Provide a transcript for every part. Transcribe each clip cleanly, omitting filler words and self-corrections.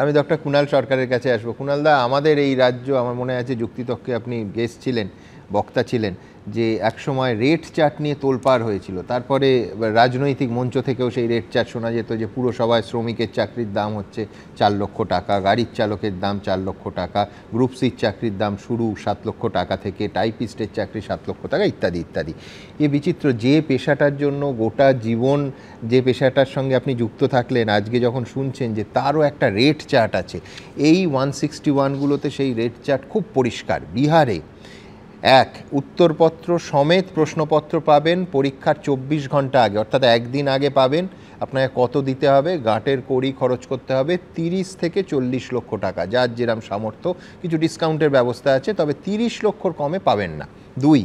আমি ডক্টর কুণাল সরকারের কাছে আসবো। কুণালদা, আমাদের এই রাজ্য, আমার মনে আছে যুক্তিতক্কে আপনি গেস্ট ছিলেন, বক্তা ছিলেন, যে একসময় রেট চার্ট নিয়ে তোলপাড় হয়েছিল। তারপরে রাজনৈতিক মঞ্চ থেকেও সেই রেট চার্ট শোনা যেত যে পুরসভায় শ্রমিকের চাকরির দাম হচ্ছে 4 লক্ষ টাকা, গাড়ির চালকের দাম 4 লক্ষ টাকা, গ্রুপ সির চাকরির দাম শুরু 7 লক্ষ টাকা থেকে, টাইপিস্টের চাকরি 7 লক্ষ টাকা, ইত্যাদি ইত্যাদি। এ বিচিত্র, যে পেশাটার জন্য গোটা জীবন, যে পেশাটার সঙ্গে আপনি যুক্ত থাকলেন, আজকে যখন শুনছেন যে তারও একটা রেট চার্ট আছে, এই 161গুলোতে সেই রেট চার্ট খুব পরিষ্কার। বিহারে উত্তরপত্র সমেত প্রশ্নপত্র পাবেন পরীক্ষার 24 ঘন্টা আগে, অর্থাৎ একদিন আগে পাবেন। আপনাকে কত দিতে হবে? গাঁটের কড়ি খরচ করতে হবে 30 থেকে 40 লক্ষ টাকা, যার যেরকম সামর্থ্য। কিছু ডিসকাউন্টের ব্যবস্থা আছে, তবে 30 লক্ষর কমে পাবেন না। 2,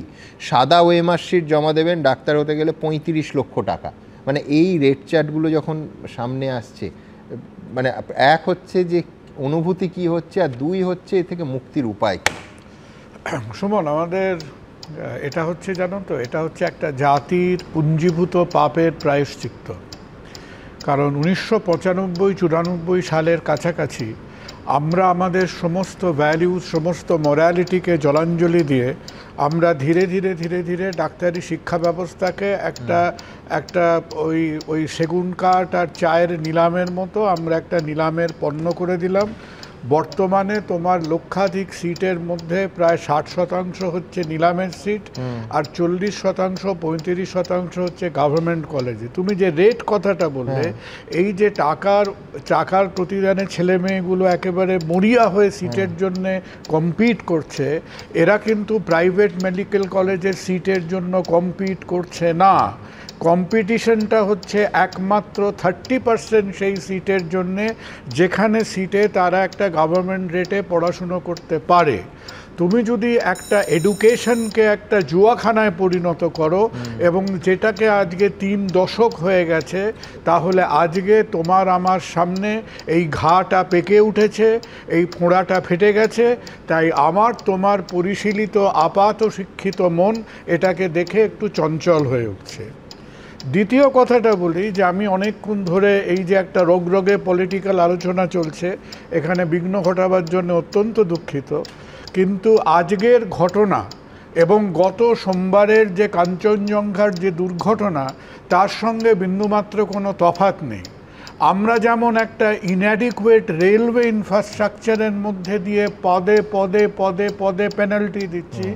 সাদা ওএমআর শিট জমা দেবেন ডাক্তার হতে গেলে 35 লক্ষ টাকা। মানে এই রেট চার্টগুলো যখন সামনে আসছে, মানে এক হচ্ছে যে অনুভূতি কি হচ্ছে, আর 2 হচ্ছে এ থেকে মুক্তির উপায় কি? সুমন, আমাদের এটা হচ্ছে, জানো তো, এটা হচ্ছে একটা জাতির পুঞ্জীভূত পাপের প্রায়শ্চিত্ত। কারণ 1995-94 সালের কাছাকাছি আমরা আমাদের সমস্ত ভ্যালিউজ, সমস্ত মোরালিটিকে জলাঞ্জলি দিয়ে আমরা ধীরে ধীরে ধীরে ধীরে ডাক্তারি শিক্ষা ব্যবস্থাকে একটা ওই সেগুন কাঠ আর চায়ের নিলামের মতো আমরা একটা নিলামের পণ্য করে দিলাম। বর্তমানে তোমার লক্ষাধিক সিটের মধ্যে প্রায় 60% হচ্ছে নিলামের সিট, আর 40%, 35% হচ্ছে গভর্নমেন্ট কলেজে। তুমি যে রেট কথাটা বললে, এই যে টাকার প্রতিদানে ছেলে মেয়েগুলো একেবারে মরিয়া হয়ে সিটের জন্যে কম্পিট করছে, এরা কিন্তু প্রাইভেট মেডিকেল কলেজের সিটের জন্য কম্পিট করছে না। কম্পিটিশনটা হচ্ছে একমাত্র 30% সেই সিটের জন্যে, যেখানে সিটে তারা একটা গভর্নমেন্ট রেটে পড়াশুনো করতে পারে। তুমি যদি একটা এডুকেশনকে একটা জুয়াখানায় পরিণত করো, এবং যেটাকে আজকে 3 দশক হয়ে গেছে, তাহলে আজকে তোমার আমার সামনে এই ঘাটা পেকে উঠেছে, এই ফোঁড়াটা ফেটে গেছে। তাই আমার তোমার পরিশীলিত আপাত শিক্ষিত মন এটাকে দেখে একটু চঞ্চল হয়ে উঠছে। দ্বিতীয় কথাটা বলি যে আমি অনেকক্ষণ ধরে এই যে একটা রোগে পলিটিক্যাল আলোচনা চলছে, এখানে বিঘ্ন ঘটাবার জন্য অত্যন্ত দুঃখিত, কিন্তু আজকের ঘটনা এবং গত সোমবারের যে কাঞ্চনজঙ্ঘার যে দুর্ঘটনা, তার সঙ্গে বিন্দুমাত্র কোনো তফাৎ নেই। আমরা যেমন একটা ইনঅ্যাডিকুয়েট রেলওয়ে ইনফ্রাস্ট্রাকচারের মধ্যে দিয়ে পদে পদে পদে পদে পেনাল্টি দিচ্ছি,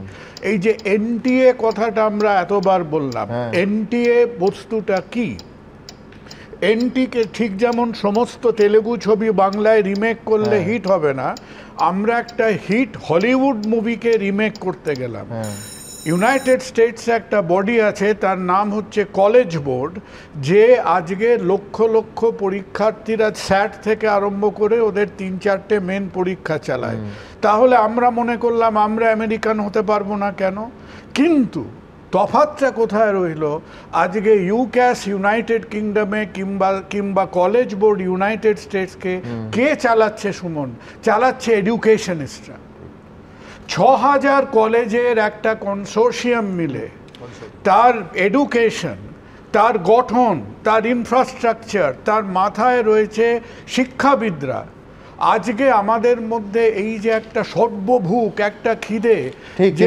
এই যে এনটিএ কথাটা আমরা এতবার বললাম, এনটিএ বস্তুটা কি? এনটিকে ঠিক যেমন সমস্ত তেলেগু ছবি বাংলায় রিমেক করলে হিট হবে না, আমরা একটা হিট হলিউড মুভিকে রিমেক করতে গেলাম। ইউনাইটেড স্টেটসে একটা বডি আছে, তার নাম হচ্ছে কলেজ বোর্ড, যে আজকে লক্ষ লক্ষ পরীক্ষার্থীরা স্যাট থেকে আরম্ভ করে ওদের 3-4টে মেন পরীক্ষা চালায়। তাহলে আমরা মনে করলাম আমরা আমেরিকান হতে পারবো না কেন? কিন্তু তফাৎটা কোথায় রইল? আজকে ইউক্যাস ইউনাইটেড কিংডমে কিংবা কলেজ বোর্ড ইউনাইটেড স্টেটসকে কে চালাচ্ছে? সুমন, চালাচ্ছে এডুকেশনিস্টরা। 6000 কলেজের একটা কনসোর্শিয়াম মিলে তার এডুকেশন, তার গঠন, তার ইনফ্রাস্ট্রাকচার, তার মাথায় রয়েছে শিক্ষাবিদরা। আজকে আমাদের মধ্যে এই যে একটা সর্বভুক একটা খিদে, যে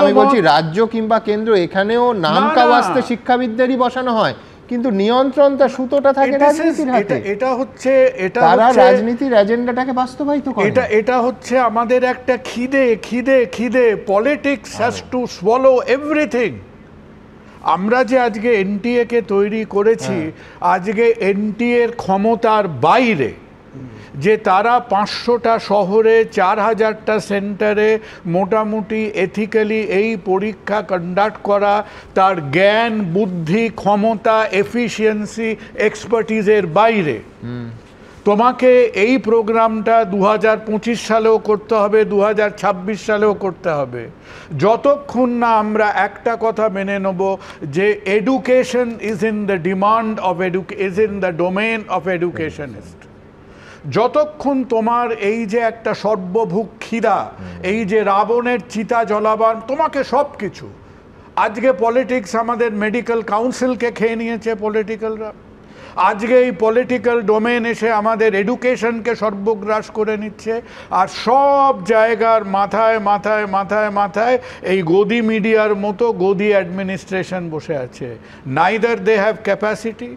আমি বলছি রাজ্য কিংবা কেন্দ্র, এখানেও নামকা ওয়াস্তে শিক্ষাবিদদেরই বসানো হয়, কিন্তু নিয়ন্ত্রণটা সুতোটা থাকে রাজনীতির হাতে। এটা হচ্ছে তারা রাজনীতির এজেন্ডাটাকে বাস্তবায়িত করে। এটা হচ্ছে আমাদের একটা খিদে খিদে খিদে। Politics has to swallow everything. আমরা যে আজকে এনটিএ কে তৈরি করেছি, আজকে এনটিএ এর ক্ষমতার বাইরে, যে তারা 500টা শহরে 4000টা সেন্টারে মোটামুটি এথিক্যালি এই পরীক্ষা কন্ডাক্ট করা, তার জ্ঞান, বুদ্ধি, ক্ষমতা, এফিসিয়েন্সি, এক্সপার্টিজের বাইরে। তোমাকে এই প্রোগ্রামটা 2025 সালেও করতে হবে, 2026 সালেও করতে হবে, যতক্ষণ না আমরা একটা কথা মেনে নেব যে education is in the demand of is in the domain of educationist. যতক্ষণ তোমার এই যে একটা সর্বভুক খিদা, এই যে রাবণের চিতা জ্বলাবার, তোমাকে সব কিছু, আজকে পলিটিক্স আমাদের মেডিকেল কাউন্সিলকে খেয়ে নিয়েছে পলিটিক্যালরা। আজকে এই পলিটিক্যাল ডোমেন এসে আমাদের এডুকেশনকে সর্বগ্রাস করে নিচ্ছে, আর সব জায়গার মাথায় মাথায় মাথায় মাথায় এই গদি মিডিয়ার মতো গদি অ্যাডমিনিস্ট্রেশন বসে আছে। নাইদার দে হ্যাভ ক্যাপাসিটি,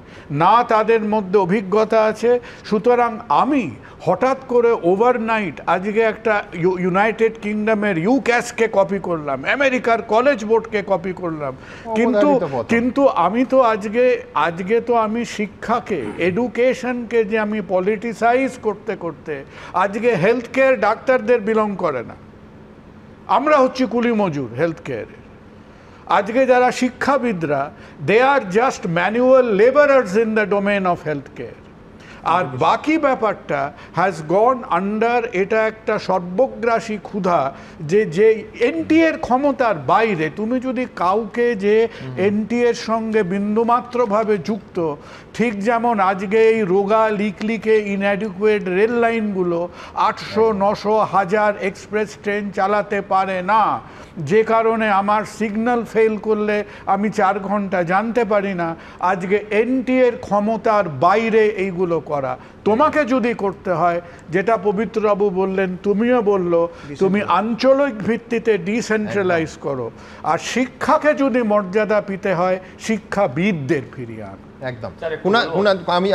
না তাদের মধ্যে অভিজ্ঞতা আছে। সুতরাং আমি হঠাৎ করে ওভারনাইট আজকে একটা ইউনাইটেড কিংডমের ইউক্যাসকে কপি করলাম, আমেরিকার কলেজ বোর্ডকে কপি করলাম, কিন্তু আমি তো আজকে তো আমি শিক্ষাকে, এডুকেশনকে যে আমি পলিটিসাইজ করতে করতে আজকে হেলথ কেয়ার ডাক্তারদের বিলং করে না, আমরা হচ্ছি কুলি মজুর হেলথ কেয়ারে। আজকে যারা শিক্ষাবিদরা, they are just manual labourers in the domain of health care. আর বাকি ব্যাপারটা হ্যাজ গন আন্ডার, এটা একটা সর্বগ্রাসী ক্ষুধা যে এনটিএর ক্ষমতার বাইরে। তুমি যদি কাউকে যে এনটিএর সঙ্গে বিন্দুমাত্রভাবে যুক্ত, ঠিক যেমন আজকে এই রোগা লিকলিকে ইনঅ্যাডিকুয়েট রেল লাইনগুলো 800, 900, 1000 এক্সপ্রেস ট্রেন চালাতে পারে না, যে কারণে আমার সিগন্যাল ফেল করলে আমি 4 ঘন্টা জানতে পারি না। আজকে এনটিএর ক্ষমতার বাইরে এইগুলো করা। তোমাকে যদি করতে হয়, যেটা পবিত্রবাবু বললেন, তুমিও বললো, তুমি আঞ্চলিক ভিত্তিতে ডিসেন্ট্রালাইজ করো। আর শিক্ষাকে যদি মর্যাদা পেতে হয়, শিক্ষাবিদদের ফিরিয়ে আনো। একদম।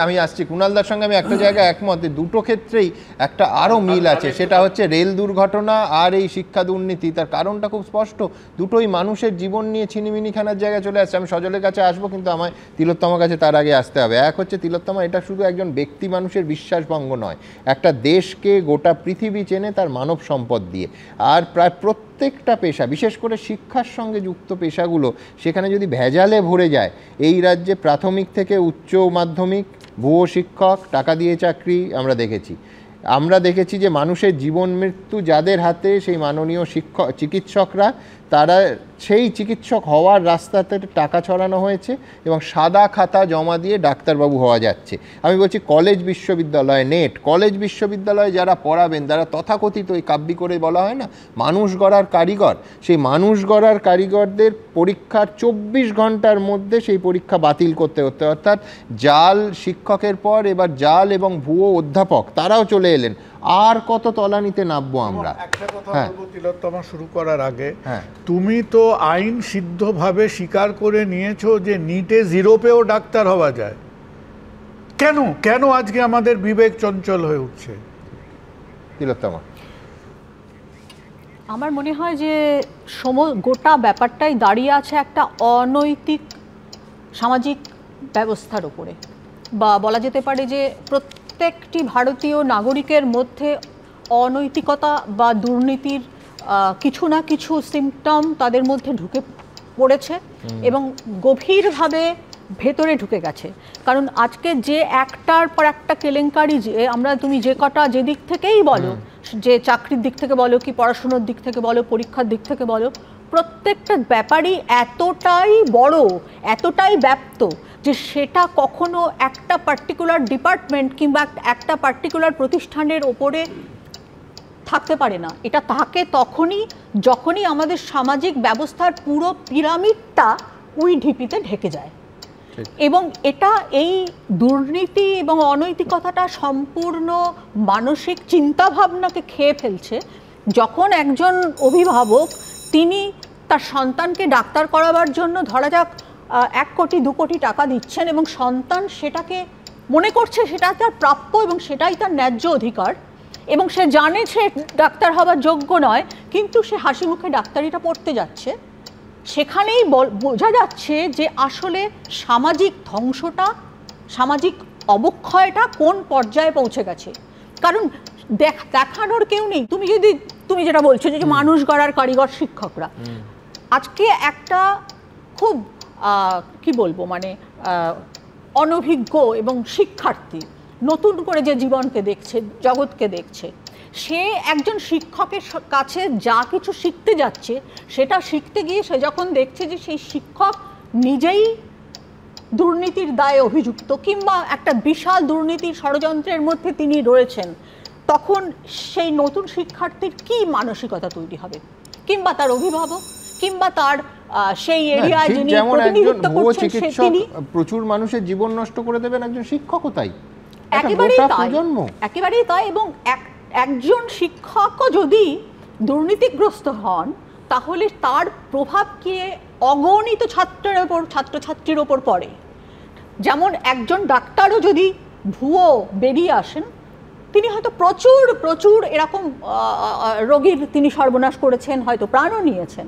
আমি আসছি কুণালদার সঙ্গে, আমি একটা জায়গায় একমত, দুটো ক্ষেত্রেই একটা আরও মিল আছে, সেটা হচ্ছে রেল দুর্ঘটনা আর এই শিক্ষা দুর্নীতি। তার কারণটা খুব স্পষ্ট, দুটোই মানুষের জীবন নিয়ে ছিনিমিনি খানার জায়গায় চলে আসছে। আমি সজলের কাছে আসবো, কিন্তু আমায় তিলোত্তমার কাছে তার আগে আসতে হবে। এক হচ্ছে তিলোত্তমা, এটা শুধু একজন ব্যক্তি মানুষের বিশ্বাসভঙ্গ নয়, একটা দেশকে গোটা পৃথিবী চেনে তার মানব সম্পদ দিয়ে। আর প্রায় প্রত্যেকটা পেশা, বিশেষ করে শিক্ষার সঙ্গে যুক্ত পেশাগুলো, সেখানে যদি ভেজালে ভরে যায়, এই রাজ্যে প্রাথমিক থেকে উচ্চ মাধ্যমিক, ভুয়ো শিক্ষক, টাকা দিয়ে চাকরি আমরা দেখেছি যে মানুষের জীবন মৃত্যু যাদের হাতে, সেই মাননীয় চিকিৎসকরা, তারা সেই চিকিৎসক হওয়ার রাস্তাতে টাকা ছড়ানো হয়েছে এবং সাদা খাতা জমা দিয়ে ডাক্তারবাবু হওয়া যাচ্ছে। আমি বলছি কলেজ বিশ্ববিদ্যালয়, নেট কলেজ বিশ্ববিদ্যালয়ে যারা পড়াবেন, তারা তথাকথিত ওই কাব্যি করে বলা হয় না মানুষ গড়ার কারিগর, সেই মানুষ গড়ার কারিগরদের পরীক্ষার 24 ঘন্টার মধ্যে সেই পরীক্ষা বাতিল করতে হতে, অর্থাৎ জাল শিক্ষকের পর এবার জাল এবং ভুয়ো অধ্যাপক তারাও চলে এলেন। আর কত তলানিতে নামবো আমরা। একটা কথা বলবো তিলোত্তমা শুরু করার আগে, তুমি তো আইন সিদ্ধভাবে স্বীকার করে নিয়েছো যে নিটে 0 ডাক্তার হওয়া যায়। কেন আজকে আমাদের বিবেক চঞ্চল হয়ে উঠছে? তিলোত্তমা, আমার মনে হয় যে গোটা ব্যাপারটাই দাঁড়িয়ে আছে একটা অনৈতিক সামাজিক ব্যবস্থার উপরে, বা বলা যেতে পারে যে প্রত্যেকটি ভারতীয় নাগরিকের মধ্যে অনৈতিকতা বা দুর্নীতির কিছু না কিছু সিমটম তাদের মধ্যে ঢুকে পড়েছে এবং গভীরভাবে ভেতরে ঢুকে গেছে। কারণ আজকে যে একটার পর একটা কেলেঙ্কারি, যে তুমি যে কটা যে দিক থেকেই বলো, যে চাকরির দিক থেকে বলো কি পড়াশুনোর দিক থেকে বলো, পরীক্ষার দিক থেকে বলো, প্রত্যেকটা ব্যাপারই এতটাই বড়, এতটাই ব্যাপ্ত যে সেটা কখনো একটা পার্টিকুলার ডিপার্টমেন্ট কিংবা একটা পার্টিকুলার প্রতিষ্ঠানের ওপরে থাকতে পারে না। এটা থাকে যখনই আমাদের সামাজিক ব্যবস্থার পুরো পিরামিডটা ওই ঢিপিতে ঢেকে যায়। এবং এটা এই দুর্নীতি এবং অনৈতিকতাটা সম্পূর্ণ মানসিক চিন্তাভাবনাকে খেয়ে ফেলছে। যখন একজন অভিভাবক তিনি তার সন্তানকে ডাক্তার করাবার জন্য ধরা যাক 1 কোটি 2 কোটি টাকা দিচ্ছেন এবং সন্তান সেটাকে মনে করছে সেটা তার প্রাপ্য এবং সেটাই তার ন্যায্য অধিকার, এবং সে জানে সে ডাক্তার হওয়ার যোগ্য নয়, কিন্তু সে হাসি মুখে ডাক্তারিটা পড়তে যাচ্ছে, সেখানেই বোঝা যাচ্ছে যে আসলে সামাজিক ধ্বংসটা, সামাজিক অবক্ষয়টা কোন পর্যায়ে পৌঁছে গেছে। কারণ দেখানোর কেউ নেই। তুমি যেটা বলছো যে মানুষ গড়ার কারিগর শিক্ষকরা, আজকে একটা খুব কি বলবো, মানে অনভিজ্ঞ এবং শিক্ষার্থী নতুন করে যে জীবনকে দেখছে, জগৎকে দেখছে, সে একজন শিক্ষকের কাছে যা কিছু শিখতে যাচ্ছে, সেটা শিখতে গিয়ে সে যখন দেখছে যে সেই শিক্ষক নিজেই দুর্নীতির দায়ে অভিযুক্ত কিংবা একটা বিশাল দুর্নীতির ষড়যন্ত্রের মধ্যে তিনি রয়েছেন, তখন সেই নতুন শিক্ষার্থীর কি মানসিকতা তৈরি হবে, কিংবা তার অভিভাবক, কিংবা তার সেই এরিয়ায় যিনি যেমন একজন প্রতিনিধিত্ব ভুয়ো করছেন চিকিৎসক তিনি প্রচুর মানুষের জীবন নষ্ট করে দেবেন, একজন শিক্ষকও তাই। একেবারেই তাই, একেবারেই তাই। এবং একজন শিক্ষকও যদি দুর্নীতিগ্রস্ত হন তাহলে তার প্রভাব কি অগণিত ছাত্রের ওপর, ছাত্রছাত্রীর ওপর পড়ে। যেমন একজন ডাক্তারও যদি ভুয়ো বেরিয়ে আসেন, তিনি হয়তো প্রচুর প্রচুর এরকম রোগীর তিনি সর্বনাশ করেছেন, হয়তো প্রাণও নিয়েছেন।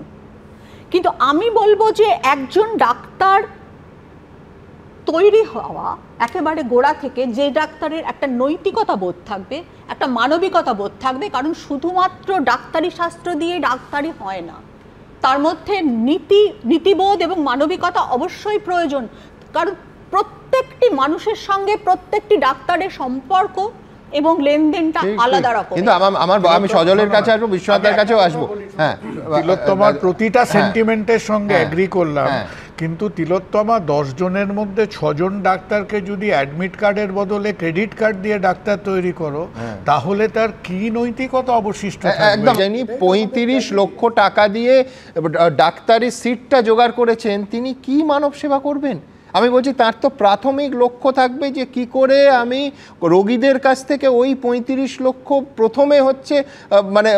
কিন্তু আমি বলবো যে একজন ডাক্তার তৈরি হওয়া একেবারে গোড়া থেকে, যে ডাক্তারের একটা নৈতিকতা বোধ থাকবে, একটা মানবিকতা বোধ থাকবে, কারণ শুধুমাত্র ডাক্তারি শাস্ত্র দিয়ে ডাক্তারি হয় না, তার মধ্যে নীতিবোধ এবং মানবিকতা অবশ্যই প্রয়োজন। কারণ প্রত্যেকটি মানুষের সঙ্গে প্রত্যেকটি ডাক্তারের সম্পর্ক এবং লেনদেনটা আলাদা রকম। কিন্তু আমি সজলের কাছে আসবো, বিশ্বনাথের কাছেও আসবো। হ্যাঁ, তিলোত্তমার প্রতিটা সেন্টিমেন্টের সঙ্গে এগ্রি করলাম, কিন্তু তিলোত্তমা 10 জনের মধ্যে 6 জন ডাক্তারকে যদি অ্যাডমিট কার্ডের বদলে ক্রেডিট কার্ড দিয়ে ডাক্তার তৈরি করো, তাহলে তার কি নৈতিকতা অবশিষ্ট থাকবে? একদম। যিনি 35 লক্ষ টাকা দিয়ে ডাক্তারি সিটটা জোগাড় করেছেন, তিনি কি মানব সেবা করবেন? আমি বলছি তার তো প্রাথমিক লক্ষ্য থাকবে যে কি করে আমি রোগীদের কাছ থেকে ওই 35 লক্ষ, প্রথমে হচ্ছে মানে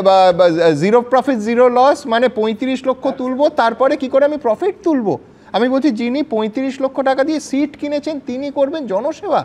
জিরো প্রফিট জিরো লস, মানে 35 লক্ষ তুলবো, তারপরে কি করে আমি প্রফিট তুলবো। আমি বলছি যিনি 35 লক্ষ টাকা দিয়ে সিট কিনেছেন তিনি করবেন জনসেবা।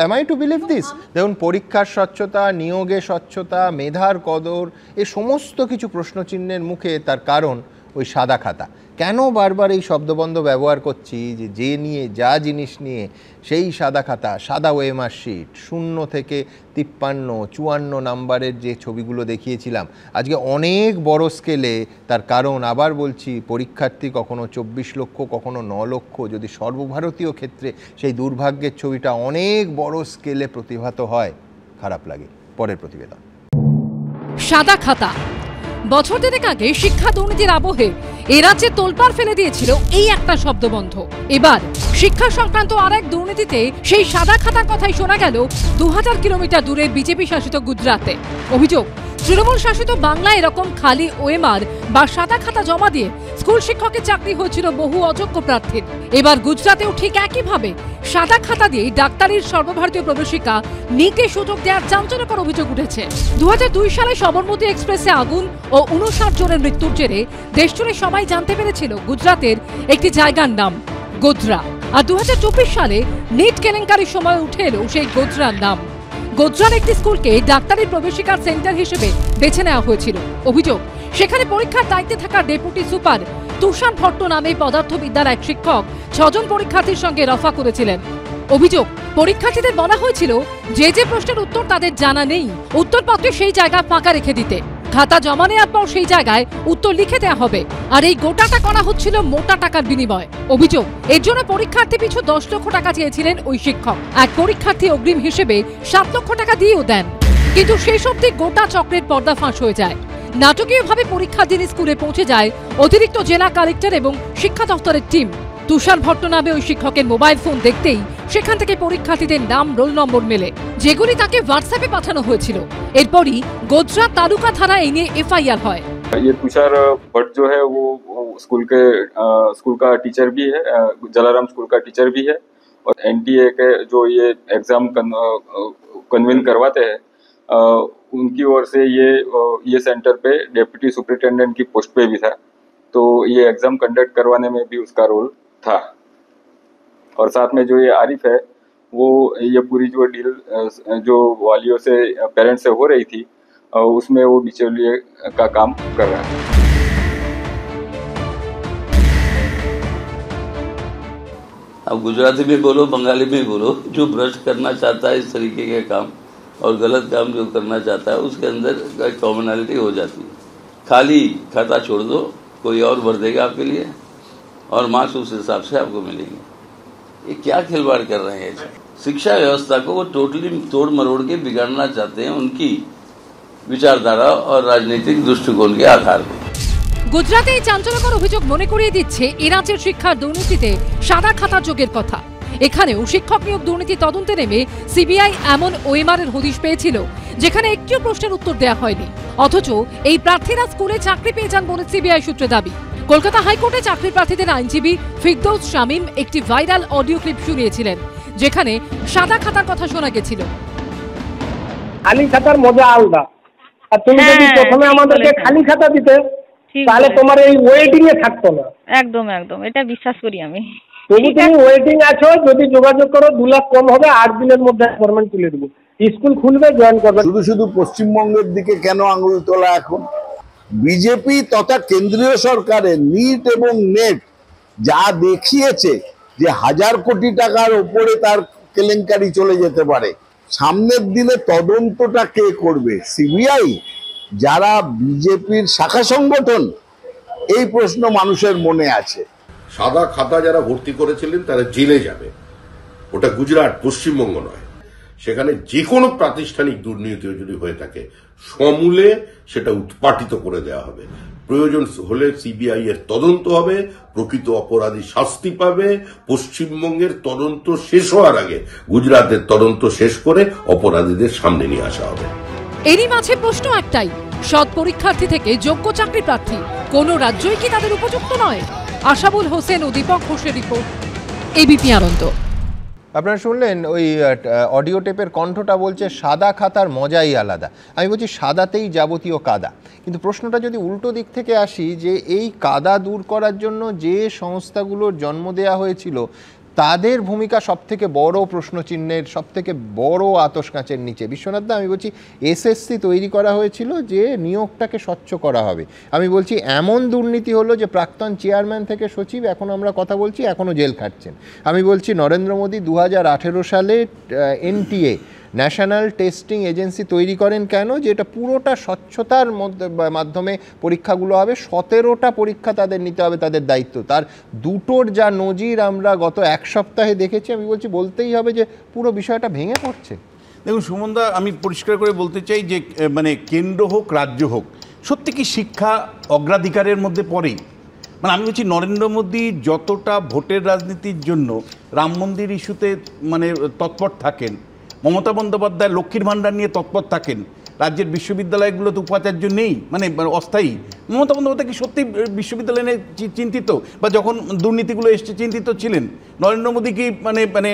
Am I to believe this? দেখুন, পরীক্ষার স্বচ্ছতা, নিয়োগে স্বচ্ছতা, মেধার কদর, এ সমস্ত কিছু প্রশ্নচিহ্নের মুখে। তার কারণ ওই সাদা খাতা। কেন বারবার এই শব্দবন্ধ ব্যবহার করছি? যে নিয়ে যা জিনিস নিয়ে সেই সাদা খাতা, সাদা ওএমআর শিট, 0 থেকে 53, 54 নাম্বারের যে ছবিগুলো দেখিয়েছিলাম আজকে অনেক বড় স্কেলে। তার কারণ আবার বলছি, পরীক্ষার্থী কখনো 24 লক্ষ, কখনো 9 লক্ষ। যদি সর্বভারতীয় ক্ষেত্রে সেই দুর্ভাগ্যের ছবিটা অনেক বড় স্কেলে প্রতিভাত হয়, খারাপ লাগে। পরের প্রতিবেদন। সাদা খাতা। বছর দেড়েক আগে শিক্ষা দুর্নীতির আবহে এ রাজ্যে তোলপাড় ফেলে দিয়েছিল এই একটা শব্দবন্ধ। এবার শিক্ষা সংক্রান্ত আর এক দুর্নীতিতে সেই সাদা খাতার কথাই শোনা গেল 2000 কিলোমিটার দূরে বিজেপি শাসিত গুজরাতে। অভিযোগ, তৃণমূল শাসিত বাংলায় এরকম খালি ওএমআর বা সাদা খাতা জমা দিয়ে স্কুল শিক্ষকের চাকরি হয়েছিল বহু অযোগ্য প্রার্থীর। এবার গুজরাতেও ঠিক একইভাবে সাদা খাতা দিয়ে ডাক্তারির সর্বভারতীয় প্রবেশিকা নিতে সুযোগ দেওয়ার চাঞ্চল্যকর অভিযোগ উঠেছে। 2002 সালে সবরমতী এক্সপ্রেসে আগুন ও 59 জনের মৃত্যুর জেরে দেশজুড়ে সবাই জানতে পেরেছিল গুজরাতের একটি জায়গার নাম গোধরা। আর 2024 সালে নিট কেলেঙ্কারির সময় উঠে এলো সেই গোধরার নাম। গোধরার একটি স্কুলকে ডাক্তারির প্রবেশিকার সেন্টার হিসেবে বেছে নেওয়া হয়েছিল। অভিযোগ, সেখানে পরীক্ষার দায়িত্বে থাকা ডেপুটি সুপার তুষার ভট্ট নামে পদার্থবিদ্যার এক শিক্ষক 6 জন পরীক্ষার্থীর সঙ্গে রফা করেছিলেন। অভিযোগ, পরীক্ষার্থীদের বলা হয়েছিল যে যে প্রশ্নের উত্তর তাদের জানা নেই, উত্তরপত্রে সেই জায়গা ফাঁকা রেখে দিতে। খাতা জমা নেওয়ার পর সেই জায়গায় উত্তর লিখে দেওয়া হবে। আর এই গোটাটা করা হচ্ছিল মোটা টাকার বিনিময়। অভিযোগ, এর জন্য পরীক্ষার্থী পিছু 10 লক্ষ টাকা চেয়েছিলেন ওই শিক্ষক। এক পরীক্ষার্থী অগ্রিম হিসেবে 7 লক্ষ টাকা দিয়েও দেন। কিন্তু সেই সত্যি গোটা চক্রের পর্দা ফাঁস হয়ে যায়। নাটকীয়ভাবে পরীক্ষার দিন স্কুলে পৌঁছে যায় অতিরিক্ত জেলা কালেক্টর এবং শিক্ষা দপ্তরের টিম। তুষার ভট্ট নামে ওই শিক্ষকের মোবাইল ফোন দেখতেই সেখান থেকে পরীক্ষার্থীদের নাম, রোল নম্বর মেলে, যেগুলি তাকে হোয়াটসঅ্যাপে পাঠানো হয়েছিল। এরপরই গোধরা তালুকা থানায় এই নিয়ে এফআইআর হয়। ये तुषार भट्ट जो है वो स्कूल का टीचर भी है, जलाराम स्कूल का टीचर भी है, और एनटीए के जो ये एग्जाम कन्वीन करवाते हैं उनकी ओर से ये सेंटर पे डेप्यूटी सुपरिटेंडेंट की पोस्ट पे भी था। तो ये एग्जाम कंडक्ट करवाने में भी उसका रोल था। और साथ में जो ये आरिफ है, वो ये पूरी जो डील जो वालियों से, पेरेंट्स से हो रही थी, उसमें वो बिचौलिए का काम कर रहा है। अब गुजराती में बोलो, बंगाली में बोलो, जो भ्रष्ट करना चाहता है इस तरीके के काम और गलत काम जो करना चाहता है उसके अंदर कॉमनैलिटी हो जाती है। खाली खाता छोड़ दो, कोई और भर देगा आपके लिए और मार्क्स उस हिसाब से आपको मिलेंगे। ये क्या खिलवाड़ कर रहे हैं? शिक्षा व्यवस्था को वो टोटली तोड़ मरोड़ के बिगाड़ना चाहते हैं उनकी विचारधारा और राजनीतिक दृष्टिकोण के आधार पर। গুজরাতে এই চাঞ্চল্যকর অভিযোগ মনে করিয়ে দিচ্ছে এ রাজ্যের শিক্ষার দুর্নীতিতে সাদা খাতা যোগের কথা। এখানেও শিক্ষক নিয়োগ দুর্নীতি তদন্তে নেমে সিবিআই এমন ওএমআর এর হদিশ পেয়েছিল যেখানে একটিও প্রশ্নের উত্তর দেওয়া হয়নি। অথচ এই প্রার্থীরা স্কুলে চাকরি পেয়ে যান বলে সিবিআই সূত্রে দাবি। কলকাতা হাইকোর্টে চাকরি প্রার্থীদের আইনজীবী ফিরদৌস শামীম একটি ভাইরাল অডিও ক্লিপ শুনিয়েছিলেন, যেখানে সাদা খাতার কথা শোনা গেছিল। খালি খাতার মজা আলাদা, আর তুমি যদি প্রথমে আমাদেরকে খালি খাতা দিতে তাহলে তোমার এই ওয়েটিং এ থাকতো না। একদম একদম, এটা বিশ্বাস করি আমি। তুমি ওয়েটিং আছো, যদি যোগাযোগ করো 2 লাখ কম হবে, 8 দিনের মধ্যে অ্যাপয়েন্টমেন্ট তুলে দেবো, স্কুল খুলবে, জয়েন করবে। শুধু শুধু পশ্চিমবঙ্গের দিকে কেন আঙুল তোলা? এখন বিজেপি তথা কেন্দ্রীয় সরকারের নিট এবং নেট যা দেখিয়েছে যে 1000 কোটি টাকার উপরে তার কেলেঙ্কারি চলে যেতে পারে, সামনের দিনে তদন্তটা কে করবে? সিবিআই? যারা বিজেপির শাখা সংগঠন? এই প্রশ্ন মানুষের মনে আছে। সাদা খাতা যারা ভর্তি করেছিলেন তারা জেলে যাবে। ওটা গুজরাট, পশ্চিমবঙ্গ নয়। সেখানে যে কোনো প্রাতিষ্ঠানিক দুর্নীতি যদি হয়ে থাকে সমূলে সেটা উৎপাটিত করে দেওয়া হবে। প্রয়োজন হলে সিবিআই এর তদন্ত হবে, প্রকৃত অপরাধী শাস্তি পাবে। পশ্চিমবঙ্গের তদন্ত শেষ হওয়ার আগে গুজরাটের তদন্ত শেষ করে অপরাধীদের সামনে নিয়ে আসা হবে। এরই মাঝে প্রশ্ন একটাই, সৎ পরীক্ষার্থী থেকে যোগ্য চাকরি প্রার্থী কোন রাজ্যই কি তাদের উপযুক্ত নয়? আশাবুল হোসেন ও দীপক ঘোষের রিপোর্ট, এবিপি আনন্দ। আপনারা শুনলেন ওই অডিও টেপের কণ্ঠটা বলছে সাদা খাতার মজাই আলাদা। আমি বলছি সাদাতেই যাবতীয় কাদা। কিন্তু প্রশ্নটা যদি উল্টো দিক থেকে আসি, যে এই কাদা দূর করার জন্য যে সংস্থাগুলোর জন্ম দেওয়া হয়েছিল তাদের ভূমিকা সবথেকে বড় প্রশ্নচিহ্নের, সবথেকে বড় আতশকাঁচের নিচে। বিশ্বনাথ দা, আমি বলছি এসএসসি তৈরি করা হয়েছিল যে নিয়োগটাকে স্বচ্ছ করা হবে। আমি বলছি এমন দুর্নীতি হলো যে প্রাক্তন চেয়ারম্যান থেকে সচিব, এখন আমরা কথা বলছি, এখনও জেল খাটছেন। আমি বলছি নরেন্দ্র মোদী 2018 সালে এনটিএ ন্যাশনাল টেস্টিং এজেন্সি তৈরি করেন কেন? যে এটা পুরোটা স্বচ্ছতার মাধ্যমে পরীক্ষাগুলো হবে। 17টা পরীক্ষা তাদের নিতে হবে, তাদের দায়িত্ব। তার দুটোর যা নজির আমরা গত 1 সপ্তাহে দেখেছি, আমি বলছি বলতেই হবে যে পুরো বিষয়টা ভেঙে পড়ছে। দেখুন সুমনদা, আমি পরিষ্কার করে বলতে চাই যে মানে কেন্দ্র হোক রাজ্য হোক, সত্যি কি শিক্ষা অগ্রাধিকারের মধ্যে পড়েই? মানে আমি বলছি নরেন্দ্র মোদী যতটা ভোটের রাজনীতির জন্য রাম মন্দির ইস্যুতে মানে তৎপর থাকেন, মমতা বন্দ্যোপাধ্যায় লক্ষ্মীর ভাণ্ডার নিয়ে তৎপর থাকেন, রাজ্যের বিশ্ববিদ্যালয়গুলোতে উপাচার্য নেই, মানে অস্থায়ী। মমতা বন্দ্যোপাধ্যায় কি সত্যি বিশ্ববিদ্যালয় নিয়ে চিন্তিত? বা যখন দুর্নীতিগুলো এসছে চিন্তিত ছিলেন? নরেন্দ্র মোদী কি মানে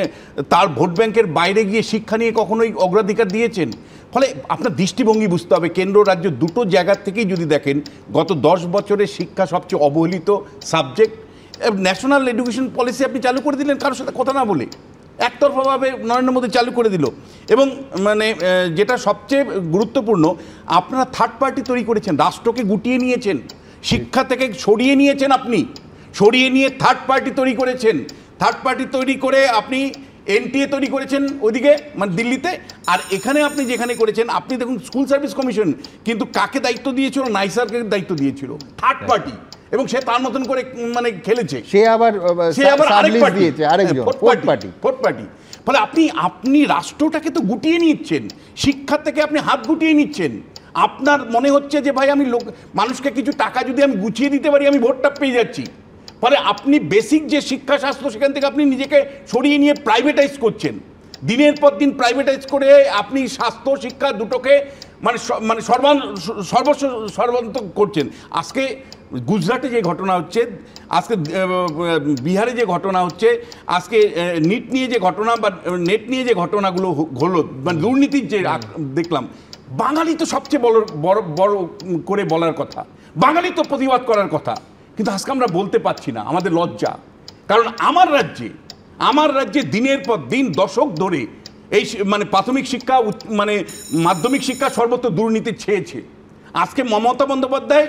তার ভোট ব্যাংকের বাইরে গিয়ে শিক্ষা নিয়ে কখনোই অগ্রাধিকার দিয়েছেন? ফলে আপনার দৃষ্টিভঙ্গি বুঝতে হবে। কেন্দ্র রাজ্য দুটো জায়গার থেকেই যদি দেখেন, গত 10 বছরে শিক্ষা সবচেয়ে অবহেলিত সাবজেক্ট। ন্যাশনাল এডুকেশন পলিসি আপনি চালু করে দিলেন কারোর সাথে কথা না বলে, একতরফাভাবে নরেন্দ্র মোদী চালু করে দিল। এবং মানে যেটা সবচেয়ে গুরুত্বপূর্ণ, আপনারা থার্ড পার্টি তৈরি করেছেন, রাষ্ট্রকে গুটিয়ে নিয়েছেন, শিক্ষা থেকে সরিয়ে নিয়েছেন, আপনি সরিয়ে নিয়ে থার্ড পার্টি তৈরি করেছেন। থার্ড পার্টি তৈরি করে আপনি এনটিএ তৈরি করেছেন ওইদিকে, মানে দিল্লিতে। আর এখানে আপনি যেখানে করেছেন, আপনি দেখুন স্কুল সার্ভিস কমিশন কিন্তু কাকে দায়িত্ব দিয়েছিল? নাইসারকে দায়িত্ব দিয়েছিল, থার্ড পার্টি। এবং সে তার মতন করে মানে খেলেছে, সে আবার ফোর্থ পার্টি। ফলে আপনি রাষ্ট্রটাকে তো গুটিয়ে নিচ্ছেন, শিক্ষা থেকে আপনি হাত গুটিয়ে নিচ্ছেন। আপনার মনে হচ্ছে যে ভাই আমি মানুষকে কিছু টাকা যদি আমি গুছিয়ে দিতে পারি আমি ভোটটা পেয়ে যাচ্ছি। ফলে আপনি বেসিক যে শিক্ষা শাস্ত্র সেখান থেকে আপনি নিজেকে সরিয়ে নিয়ে প্রাইভেটাইজ করছেন, দিনের পর দিন প্রাইভেটাইজ করে আপনি স্বাস্থ্য শিক্ষা দুটোকে মানে সর্বান্তক করছেন। আজকে গুজরাটে যে ঘটনা হচ্ছে, আজকে বিহারে যে ঘটনা হচ্ছে, আজকে নিট নিয়ে যে ঘটনা বা নেট নিয়ে যে ঘটনাগুলো হলো, মানে দুর্নীতির যে দেখলাম, বাঙালি তো সবচেয়ে বড় করে বলার কথা, বাঙালি তো প্রতিবাদ করার কথা, কিন্তু আজকে আমরা বলতে পারছি না, আমাদের লজ্জা। কারণ আমার রাজ্যে দিনের পর দিন দশক ধরে এই মানে প্রাথমিক শিক্ষা মানে মাধ্যমিক শিক্ষা সর্বত্র দুর্নীতি ছেয়েছে। আজকে মমতা বন্দ্যোপাধ্যায়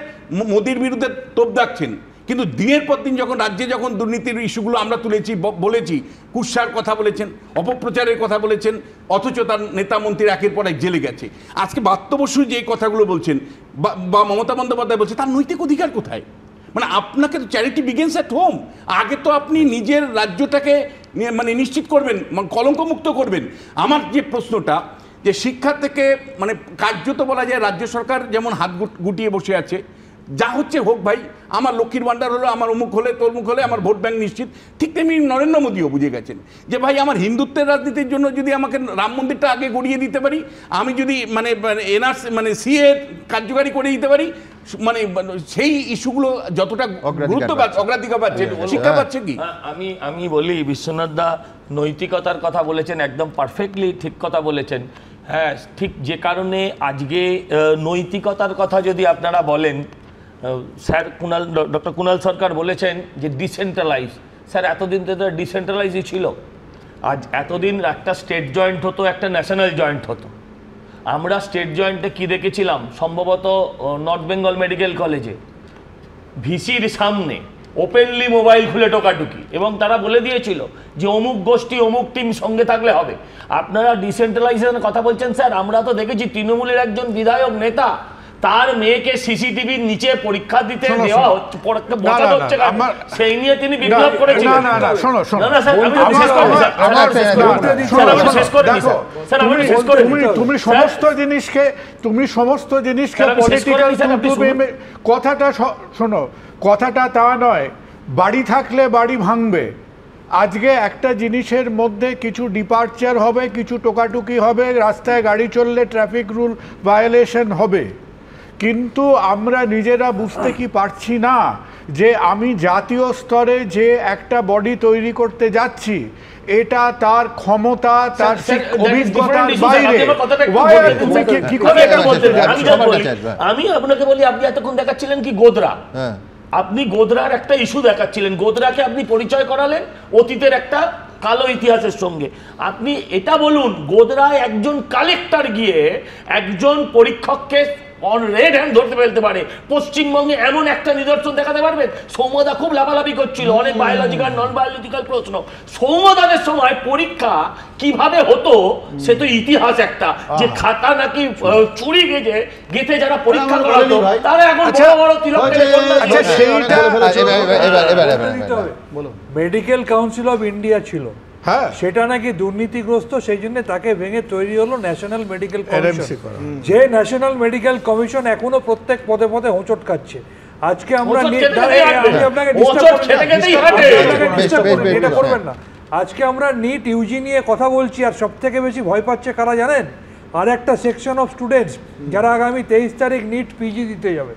মোদির বিরুদ্ধে তোপ দাগছেন, কিন্তু দিনের পর দিন যখন রাজ্যে যখন দুর্নীতির ইস্যুগুলো আমরা তুলেছি, বলেছি, কুৎসার কথা বলেছেন, অপপ্রচারের কথা বলেছেন, অথচ তার নেতা মন্ত্রী একের পর এক জেলে গেছে। আজকে বাস্তবসু যে কথাগুলো বলছেন বা মমতা বন্দ্যোপাধ্যায় বলছে, তার নৈতিক অধিকার কোথায়? মানে আপনাকে তো চ্যারিটি বিগিনস অ্যাট হোম। আগে তো আপনি নিজের রাজ্যটাকে মানে নিশ্চিত করবেন, কলঙ্কমুক্ত করবেন। আমার যে প্রশ্নটা, যে শিক্ষা থেকে মানে কার্যত বলা যায় রাজ্য সরকার যেমন হাত গুটিয়ে বসে আছে, যা হচ্ছে হোক ভাই, আমার লক্ষ্মীর ভান্ডার হলো, আমার অমুক হলে তমুক হলে আমার ভোট ব্যাংক নিশ্চিত। ঠিক তেমনি নরেন্দ্র মোদীও বুঝে গেছেন যে ভাই আমার হিন্দুত্বের রাজনীতির জন্য যদি আমাকে রাম মন্দিরটা আগে গড়িয়ে দিতে পারি, আমি যদি মানে এনআরসি মানে সিএ কার্যকারী করে দিতে পারি, মানে সেই ইস্যুগুলো যতটা গুরুত্ব পাচ্ছে, অগ্রাধিকার পাচ্ছে, শিক্ষা পাচ্ছে কি। আমি বলি, বিশ্বনাথ দা নৈতিকতার কথা বলেছেন, একদম পারফেক্টলি ঠিক কথা বলেছেন। হ্যাঁ, ঠিক যে কারণে আজকে নৈতিকতার কথা যদি আপনারা বলেন, স্যার ডক্টর কুণাল সরকার বলেছেন যে ডিসেন্ট্রালাইজ। স্যার এতদিন তো ডিসেন্ট্রালাইজই ছিল। আজ এতদিন একটা স্টেট জয়েন্ট হতো, একটা ন্যাশনাল জয়েন্ট হতো। আমরা স্টেট জয়েন্টে কি দেখেছিলাম, সম্ভবত নর্থ বেঙ্গল মেডিকেল কলেজে ভিসির সামনে ওপেনলি মোবাইল খুলে টোকাটুকি, এবং তারা বলে দিয়েছিল যে অমুক গোষ্ঠী অমুক টিম সঙ্গে থাকলে হবে। আপনারা ডিসেন্ট্রালাইজেশনের কথা বলছেন স্যার, আমরা তো দেখেছি তৃণমূলের একজন বিধায়ক নেতা তার মেয়েকে সিসিটিভির নিচে পরীক্ষা দিতে দেওয়া হচ্ছে, বসানো হচ্ছে, সেই নিয়ে তিনি বিপ্লব করেছিলেন। তুমি সমস্ত জিনিসকে পলিটিক্যাল কথাটা শোনো, কথাটা তা নয়। বাড়ি থাকলে বাড়ি ভাঙবে। আজকে একটা জিনিসের মধ্যে কিছু ডিপার্চার হবে, কিছু টোকাটুকি হবে, রাস্তায় গাড়ি চললে ট্রাফিক রুল ভায়োলেশন হবে, কিন্তু আমরা নিজেরা বুঝতে কি পারছি না যে আমি জাতীয় স্তরে যে একটা বডি তৈরি করতে যাচ্ছি, এটা তার ক্ষমতা, তার অভিজ্ঞতার বাইরে। আমি আপনাকে বলি, আপনি এতক্ষণ দেখাচ্ছিলেন কি গোদরা, আপনি গোদরার একটা ইস্যু দেখাচ্ছিলেন, গোদরাকে আপনি পরিচয় করালেন অতীতের একটা কালো ইতিহাসের সঙ্গে। আপনি এটা বলুন, গোদরায় একজন কালেক্টর গিয়ে একজন পরীক্ষককে অন রেড হ্যান্ড ধরতে ফেলতে পারে, পশ্চিমবঙ্গে এমন একটা নিদর্শন দেখাতে পারবেন? সৌম্যদা খুব লাফালাফি করছিল, অনেক বায়োলজিক্যাল নন বায়োলজিক্যাল প্রশ্ন। সৌম্যদাদের সময় পরীক্ষা কিভাবে হতো সে তো ইতিহাস একটা, যে খাতা নাকি চুরি গেঁথে যারা পরীক্ষা করাতো তারা এখন বড় বড় তিলক। মেডিকেল কাউন্সিল অফ ইন্ডিয়া ছিল, হ্যাঁ, সেটা নাকি দুর্নীতিগ্রস্ত, সেই জন্য তাকে ভেঙে তৈরি হলো ন্যাশনাল মেডিকেল কমিশন। যে ন্যাশনাল মেডিকেল কমিশন এখনো প্রত্যেক পদে পদে হোঁচট খাচ্ছে। আজকে আমরা এটা করবেন না, আজকে আমরা নিট ইউজি নিয়ে কথা বলছি, আর সব থেকে বেশি ভয় পাচ্ছে কারা জানেন? আর একটা সেকশন অফ স্টুডেন্টস যারা আগামী 23 তারিখ নিট পিজি দিতে যাবে।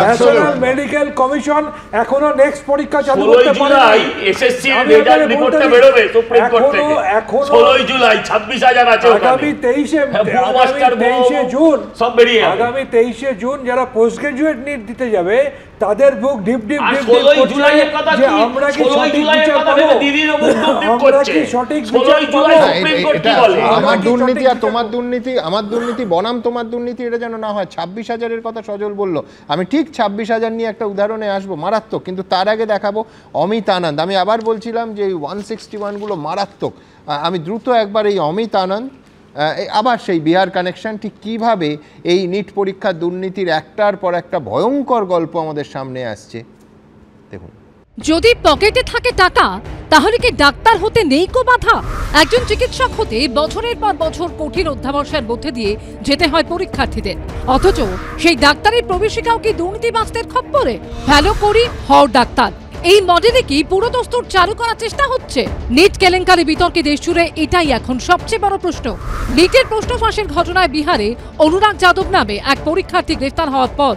ন্যাশনাল মেডিকেল কমিশন এখনো নেক্সট পরীক্ষা চালু করতে পারে না। এসএসসি রেজাল্ট রিপোর্টটা বেরোবে সুপ্রিম কোর্ট থেকে, 16 জুলাই 26,000 আছে। আগামী 23শে জুন সব বেরিয়ে যাবে। আগামী 23শে জুন যারা পোস্ট গ্রাজুয়েট নিট দিতে যাবে তাদের বুক ডিপ ডিপ ডিপ ডিপ করছে যে আমরা কি সঠিক বিচার পাবো, আমরা কি সঠিক বিচার পাবো। আমার দুর্নীতি আর তোমার দুর্নীতি, আমার দুর্নীতি বনাম তোমার দুর্নীতি, এটা যেন না হয়। 26,000-এর কথা সজল বললো, আমি ঠিক 26,000 নিয়ে একটা উদাহরণে আসবো, মারাত্মক। কিন্তু তার আগে দেখাবো অমিত আনন্দ। আমি আবার বলছিলাম যে এই 161গুলো মারাত্মক। আমি দ্রুত একবার এই অমিত আনন্দ, আবার সেই বিহার কানেকশন, ঠিক কীভাবে এই নিট পরীক্ষার দুর্নীতির একটার পর একটা ভয়ঙ্কর গল্প আমাদের সামনে আসছে দেখুন। যদি পকেটে থাকে টাকা তাহলে কি ডাক্তার হতে নেই কো বাধা? একজন চিকিৎসক হতে বছরের পর বছর কঠিন অধ্যাবসায়ের মধ্যে দিয়ে যেতে হয় পরীক্ষার্থীদের, অথচ সেই ডাক্তারের প্রবেশিকাও কি দুর্নীতিবাজদের খপ্পরে? ভালো করি হও ডাক্তার, এই মডেলে কি পুরো দস্তুর চালু করার চেষ্টা হচ্ছে? নিট কেলেঙ্কারি বিতর্কে দেশ জুড়ে এটাই এখন সবচেয়ে বড় প্রশ্ন। নিটের প্রশ্ন ফাঁসের ঘটনায় বিহারে অনুরাগ যাদব নামে এক পরীক্ষার্থী গ্রেফতার হওয়ার পর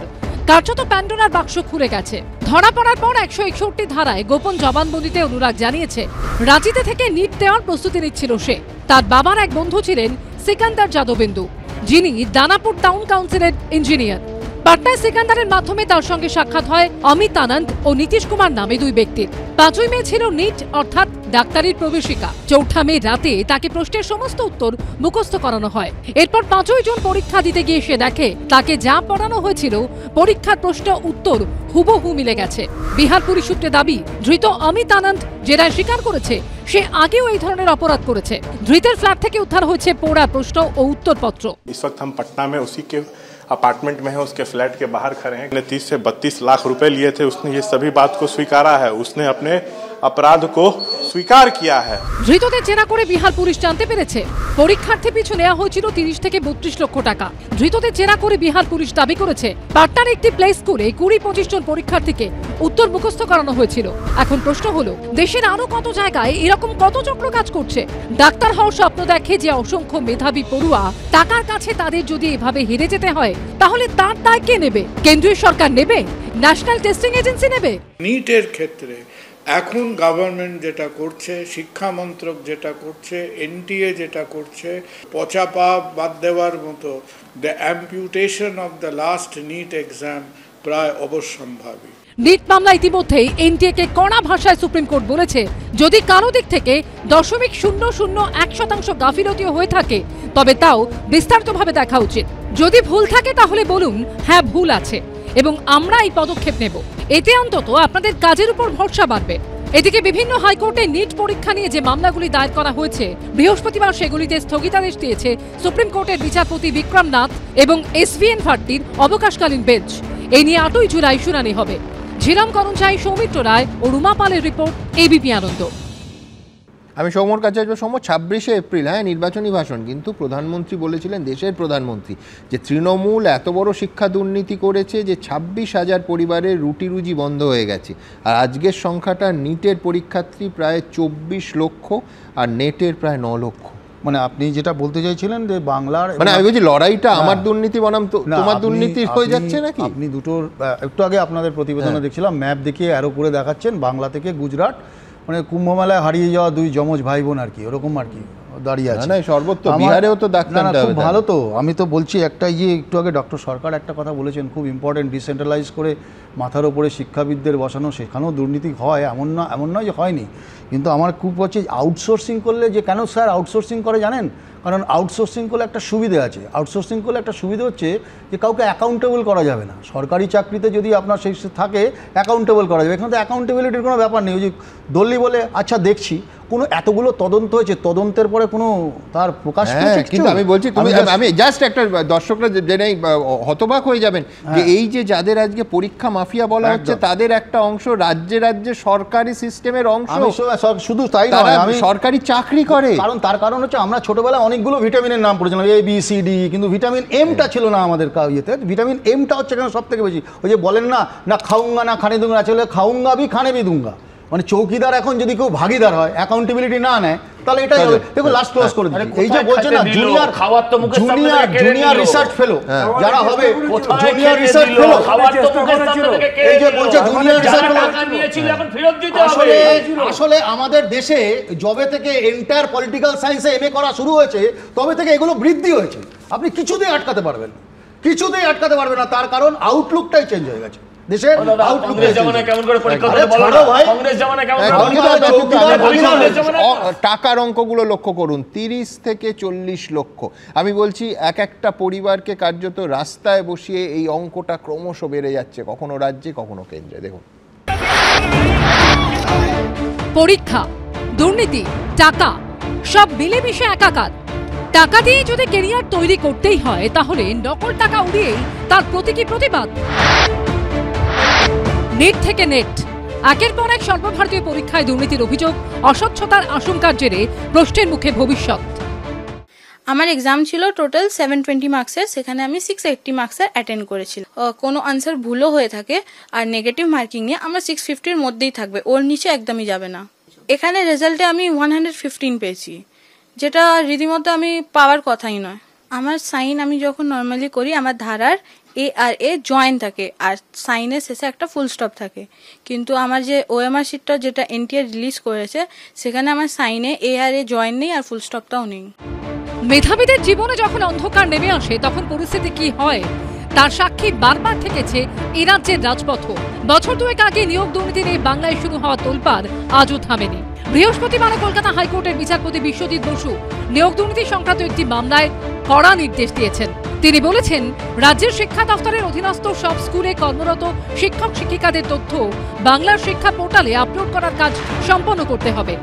কার্যত প্যান্ডোরার বাক্স খুলে গেছে। ধরা পড়ার পর 161 ধারায় গোপন জবানবন্দিতে অনুরাগ জানিয়েছে রাঁচিতে থেকে নিট দেওয়ার প্রস্তুতি নিচ্ছিল সে। তার বাবার এক বন্ধু ছিলেন সিকান্দার যাদবেন্দু, যিনি দানাপুর টাউন কাউন্সিলের ইঞ্জিনিয়ার। পাটনায় সিকান্দারের মাধ্যমে তার সঙ্গে সাক্ষাৎ হয় অমিত আনন্দ ও নীতিশ কুমার নামে দুই ব্যক্তির। 5ই মে ছিল নিট অর্থাৎ ডাক্তারির প্রবেশিকা। 4 মে রাতে তাকে প্রশ্নের সমস্ত উত্তর মুখস্থ করানো হয়। এরপর 5ই জুন পরীক্ষা দিতে গিয়ে সে দেখে তাকে যা পড়ানো হয়েছিল পরীক্ষার প্রশ্ন উত্তর হুবহু মিলে গেছে। বিহার পুলিশ সূত্রে দাবি, ধৃত অমিত আনন্দ জেরায় স্বীকার করেছে সে আগেও এই ধরনের অপরাধ করেছে। ধৃতের ফ্ল্যাট থেকে উদ্ধার হয়েছে পোড়া প্রশ্ন ও উত্তরপত্র। पटना में उसी के अपार्टमेंट में है, उसके फ्लैट के बाहर खड़े हैं। 30 से 32 लाख रुपए लिए थे। उसने ये सभी बात को स्वीकारा है। उसने अपने अपराध को स्वीकार किया है। ধৃতদের জেরা করে বিহার পুলিশ জানতে পেরেছে পরীক্ষার্থী পিছু নেওয়া হয়েছিল 30 থেকে 32 লক্ষ টাকা। ধৃতদের জেরা করে বিহার পুলিশ দাবি করেছে পাটনার একটি প্লে স্কুলে 20-25 জন পরীক্ষার্থীকে উত্তর মুখস্থ করানো হয়েছিল। এখন প্রশ্ন হলো, দেশের আরো কত জায়গায় এরকম কত চক্র কাজ করছে? ডাক্তার হওয়ার স্বপ্ন দেখে যে অসংখ্য মেধাবী পড়ুয়া, টাকার কাছে তাদের যদি এভাবে হেরে যেতে হয় তাহলে তার দায় কে নেবে? কেন্দ্রীয় সরকার নেবে? ন্যাশনাল টেস্টিং এজেন্সি নেবে? নিটের ক্ষেত্রে এখন গভর্নমেন্ট যেটা করছে, শিক্ষা মন্ত্রক যেটা করছে, এনটিএ যেটা করছে, পচা পা বাদ দেওয়ার মতো, the amputation of the last NEET exam প্রায় অবশ্যম্ভাবী। নিট মামলা ইতিমধ্যেই এনটিএ কে কড়া ভাষায় সুপ্রিম কোর্ট বলেছে, যদি কারো দিক থেকে 0.001% গাফিলতিও হয়ে থাকে তবে তাও বিস্তারিতভাবে দেখা উচিত। যদি ভুল থাকে তাহলে বলুন হ্যাঁ ভুল আছে এবং আমরা এই পদক্ষেপ নেব। এতে অন্তত আপনাদের কাজের উপর ভরসা বাড়বে। এদিকে বিভিন্ন হাইকোর্টে নিট পরীক্ষা নিয়ে যে মামলাগুলি দায়ের করা হয়েছে, বৃহস্পতিবার সেগুলিতে স্থগিতাদেশ দিয়েছে সুপ্রিম কোর্টের বিচারপতি বিক্রম নাথ এবং SVN ভারতীর অবকাশকালীন বেঞ্চ। এই নিয়ে 8ই জুলাই শুনানি হবে। ঝিরাম করঞ্চাই, সৌমিত্র রায় ও রুমা পালের রিপোর্ট, ABP আনন্দ। আমি সৌমর কাছে আসবো। সৌম, 26শে এপ্রিল নির্বাচনী ভাষণ, কিন্তু প্রধানমন্ত্রী বলেছিলেন, দেশের প্রধানমন্ত্রী, যে তৃণমূল এত বড় শিক্ষা দুর্নীতি করেছে যে 26,000 পরিবারের রুটি রুজি বন্ধ হয়ে গেছে। আর আজকের সংখ্যাটা নিটের পরীক্ষার্থী প্রায় 24 লক্ষ আর নেটের প্রায় 9 লক্ষ। মানে আপনি যেটা বলতে চাইছিলেন যে বাংলার, মানে আমি বলছি লড়াইটা আমার দুর্নীতি বনাম তোমার দুর্নীতি হয়ে যাচ্ছে নাকি? আপনি দুটোর, একটু আগে আপনাদের প্রতিবেদনে দেখছিলাম ম্যাপ দেখিয়ে অ্যারো করে দেখাচ্ছেন বাংলা থেকে গুজরাট, মানে কুম্ভমেলায় হারিয়ে যাওয়া দুই যমজ ভাই বোন আর কি, ওরকম আর কি দাঁড়িয়ে আছে। না সর্বত্র বিহারেও তো ডাক্তার খুব ভালো। তো আমি তো বলছি একটা একটু আগে ডক্টর সরকার একটা কথা বলেছেন খুব ইম্পর্টেন্ট, ডিসেন্ট্রালাইজ করে মাথার উপরে শিক্ষাবিদদের বসানো, সেখানেও দুর্নীতি হয় এমন নয় যে হয়নি। কিন্তু আমার খুব হচ্ছে আউটসোর্সিং করলে, যে কেন স্যার আউটসোর্সিং করে জানেন? কারণ আউটসোর্সিং করলে একটা সুবিধে আছে। আউটসোর্সিং করলে একটা সুবিধা হচ্ছে যে কাউকে অ্যাকাউন্টেবল করা যাবে না। সরকারি চাকরিতে যদি আপনার সেই থাকে অ্যাকাউন্টেবল করা যাবে, এখানে তো অ্যাকাউন্টেবিলিটির কোনো ব্যাপার নেই। ওই যে দল্লি বলে আচ্ছা দেখছি, কোনো এতগুলো তদন্ত হয়েছে, তদন্তের পরে কোনো তার প্রকাশ পেয়েছে? কিন্তু আমি বলছি, আমি জাস্ট একটা, দর্শকরা জেনে হতবাক হয়ে যাবেন যে এই যে যাদের আজকে পরীক্ষা মাফিয়া বলা হচ্ছে তাদের একটা অংশ রাজ্যে রাজ্যে সরকারি সিস্টেমের অংশ। শুধু তাই নয়, আমি সরকারি চাকরি করে। তার কারণ হচ্ছে আমরা ছোটবেলায় অনেকগুলো ভিটামিনের নাম পড়েছিলাম, ABCD, কিন্তু ভিটামিন এমটা ছিল না আমাদের ইয়েতে। ভিটামিন এমটা হচ্ছে এখানে সব থেকে বেশি। ওই যে বলেন না খাউঙ্গা না খানে দুঙ্গা, আসলে খাউঙ্গা ভি খানে ভি দুঙ্গা। মানে চৌকিদার এখন যদি কেউ ভাগিদার হয়, অ্যাকাউন্টেবিলিটি না নেয়, তাহলে এটাই হবে। দেখো লাস্ট ক্লোজ করে দিই। এই যে বলছেন না জুনিয়র রিসার্চ ফেলো যারা হবে, জুনিয়র রিসার্চ ফেলো, এই যে বলছে জুনিয়র রিসার্চ ফেলো, আসলে আমাদের দেশে যবে থেকে এন্টায়ার পলিটিক্যাল সায়েন্সে MA করা শুরু হয়েছে তবে থেকে এগুলো বৃদ্ধি হয়েছে। আপনি কিছুতেই আটকাতে পারবেন না, কিছুতেই আটকাতে পারবেন না। তার কারণ আউটলুকটাই চেঞ্জ হয়ে গেছে। টাকার অঙ্কগুলো লক্ষ্য করুন, 30 থেকে 40 লক্ষ। আমি বলছি একটা পরিবারকে কার্যত রাস্তায় বসিয়ে এই অঙ্কটা ক্রমশ বেড়ে যাচ্ছে, কখনো রাজ্যে কখনো কেন্দ্রে। দেখুন, পরীক্ষা, দুর্নীতি, টাকা সব মিলেমিশে একাকার। টাকা দিয়ে যদি ক্যারিয়ার তৈরি করতেই হয় তাহলে নকল টাকা উড়িয়ে তার প্রতীকী প্রতিবাদ। নেট থেকে নেট, একের পর এক সর্বভারতীয় পরীক্ষায় দুর্নীতির অভিযোগ, অস্বচ্ছতার আশঙ্কার জেরে প্রশ্নের মুখে ভবিষ্যৎ। আমার এক্সাম ছিল টোটাল 720 মার্কসের, সেখানে আমি 680 মার্কসের অ্যাটেন্ড করেছিলাম। কোনো আনসার ভুলও হয়ে থাকে আর নেগেটিভ মার্কিং নিয়ে আমরা 650-র মধ্যেই থাকবে, ওর নিচে একদমই যাবে না। এখানে রেজাল্টে আমি 115 পেয়েছি, যেটা রীতিমতো আমি পাওয়ার কথাই নয়। আমার সাইন আমি যখন নর্মালি করি, আমার ধারার A আর A জয়েন থাকে আর সাইনের শেষে একটা ফুল স্টপ থাকে, কিন্তু আমার যে OMR শিটটা যেটা NTA রিলিজ করেছে সেখানে আমার সাইনে A আর A জয়েন নেই আর ফুল স্টপটাও নেই। মেধাবীদের জীবনে যখন অন্ধকার নেমে আসে তখন পরিস্থিতি কি হয় তার সাক্ষী বারবার থেকেছে এই রাজ্যের রাজপথ। বছর দুয়েক আগে নিয়োগ দুর্নীতি নিয়ে বাংলায় শুরু হওয়া তোলপাড় আজও থামেনি। বৃহস্পতিবার কলকাতা হাইকোর্টের বিচারপতি বিশ্বজিৎ বসু নিয়োগ দুর্নীতি সংক্রান্ত একটি মামলায় কড়া নির্দেশ দিয়েছেন। তিনি বলেছেন, রাজ্যের শিক্ষা দপ্তরের অধীনস্থ সব স্কুলে কর্মরত শিক্ষক শিক্ষিকাদের তথ্য বাংলার শিক্ষা পোর্টালে আপলোড করার কাজ সম্পন্ন করতে হবে।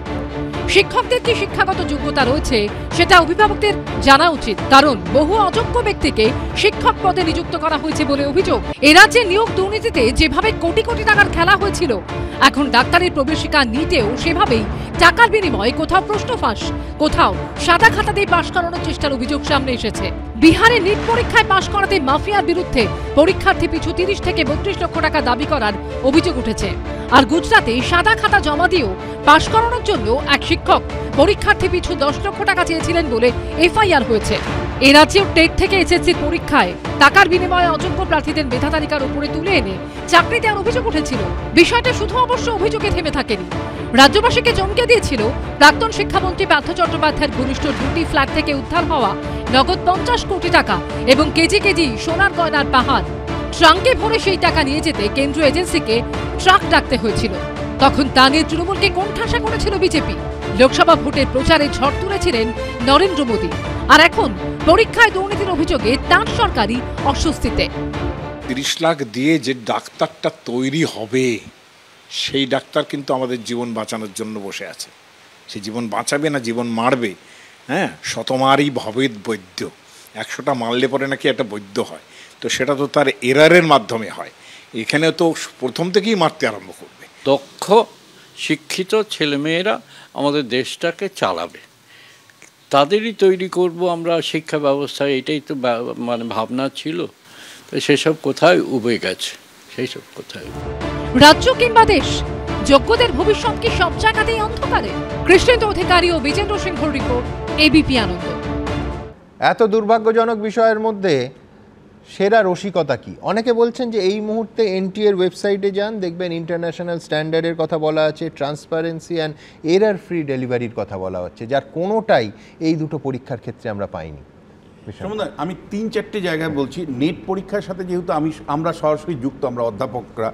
শিক্ষকদের কি শিক্ষাগত যোগ্যতা রয়েছে সেটা অভিভাবকদের জানা উচিত, কারণ বহু অযোগ্য ব্যক্তিকে শিক্ষক পদে নিযুক্ত করা হয়েছে বলে অভিযোগ। এ রাজ্যে নিয়োগ দুর্নীতিতে যেভাবে কোটি কোটি টাকার খেলা হয়েছিল, এখন ডাক্তারের প্রবেশিকা নিটেও সেভাবেই টাকার বিনিময়ে কোথাও প্রশ্ন ফাঁস, কোথাও সাদা খাতা দিয়ে পাশ করানোর চেষ্টার অভিযোগ সামনে এসেছে। বিহারে নিট পরীক্ষায় পাশ করাতে মাফিয়ার বিরুদ্ধে পরীক্ষার্থী পিছু 30 থেকে 32 লক্ষ টাকা দাবি করার অভিযোগ উঠেছে। আর গুজরাটে সাদা খাতা জমা দিয়েও পাশ করানোর জন্য এক শিক্ষক পরীক্ষার্থী পিছু 10 লক্ষ টাকা চেয়েছিলেন বলে এফআইআর হয়েছে। এ রাজ্যেও টেট থেকে এসএসসির পরীক্ষায় টাকার বিনিময়ে অযোগ্য প্রার্থীদের মেধা তালিকার উপরে তুলে এনে চাকরি দেওয়ার অভিযোগ উঠেছিল। বিষয়টা শুধু অবশ্য অভিযোগে থেমে থাকেনি, রাজ্যবাসীকে চমকে দিয়েছিল প্রাক্তন শিক্ষামন্ত্রী পার্থ চট্টোপাধ্যায়ের ঘনিষ্ঠ দুটি ফ্ল্যাট থেকে উদ্ধার হওয়া নগদ 50 কোটি টাকা এবং কেজি কেজি সোনার গয়নার পাহাড়। ট্রাঙ্কে ভরে সেই টাকা নিয়ে যেতে কেন্দ্রীয় এজেন্সিকে ট্রাক ডাকতে হয়েছিল। তখন তা নিয়ে তৃণমূলকে কোণঠাসা করেছিল বিজেপি। লোকসভা ভোটের প্রচারে ঝড় তুলেছিলেন নরেন্দ্র মোদী। আর এখন পরীক্ষায় দুর্নীতির অভিযোগে তাঁর সরকারই অস্বস্তিতে। 30 লাখ দিয়ে যে ডাক্তারটা তৈরি হবে, সেই ডাক্তার কিন্তু আমাদের জীবন বাঁচানোর জন্য বসে আছে। সে জীবন বাঁচাবে না জীবন মারবে। হ্যাঁ, শতমারই ভবেদ বৈদ্য, 100টা মারলে পরে নাকি একটা বৈদ্য হয়, তো সেটা তো তার এরারের মাধ্যমে হয়। এখানে তো প্রথম থেকেই মারতে আরম্ভ করবে। দক্ষ শিক্ষিত ছেলেমেয়েরা আমাদের দেশটাকে চালাবে, তাদেরই তৈরি করব আমরা শিক্ষা ব্যবস্থায়, এটাই তো মানে ভাবনা ছিল। তো সেসব কোথায় উবে গেছে, সেই সব কোথায়। রাজ্য কিংবা দেশ, যোগ্যদের ভবিষ্যৎ কি সব জায়গাতেই অন্ধকারে? কৃষ্ণেন্দ্র অধিকারী ও বিজেন্দ্র সিংহর রিপোর্ট, এবিপি আনন্দ। এত দুর্ভাগ্যজনক বিষয়ের মধ্যে সেরা রসিকতা কি? অনেকে বলছেন যে এই মুহূর্তে এনটিএর ওয়েবসাইটে যান, দেখবেন ইন্টারন্যাশনাল স্ট্যান্ডার্ডের কথা বলা আছে, ট্রান্সপারেন্সি অ্যান্ড এরার ফ্রি ডেলিভারির কথা বলা হচ্ছে, যার কোনোটাই এই দুটো পরীক্ষার ক্ষেত্রে আমরা পাইনি। আমি 3-4টে জায়গায় বলছি। নেট পরীক্ষার সাথে যেহেতু আমরা সরাসরি যুক্ত, আমরা অধ্যাপকরা,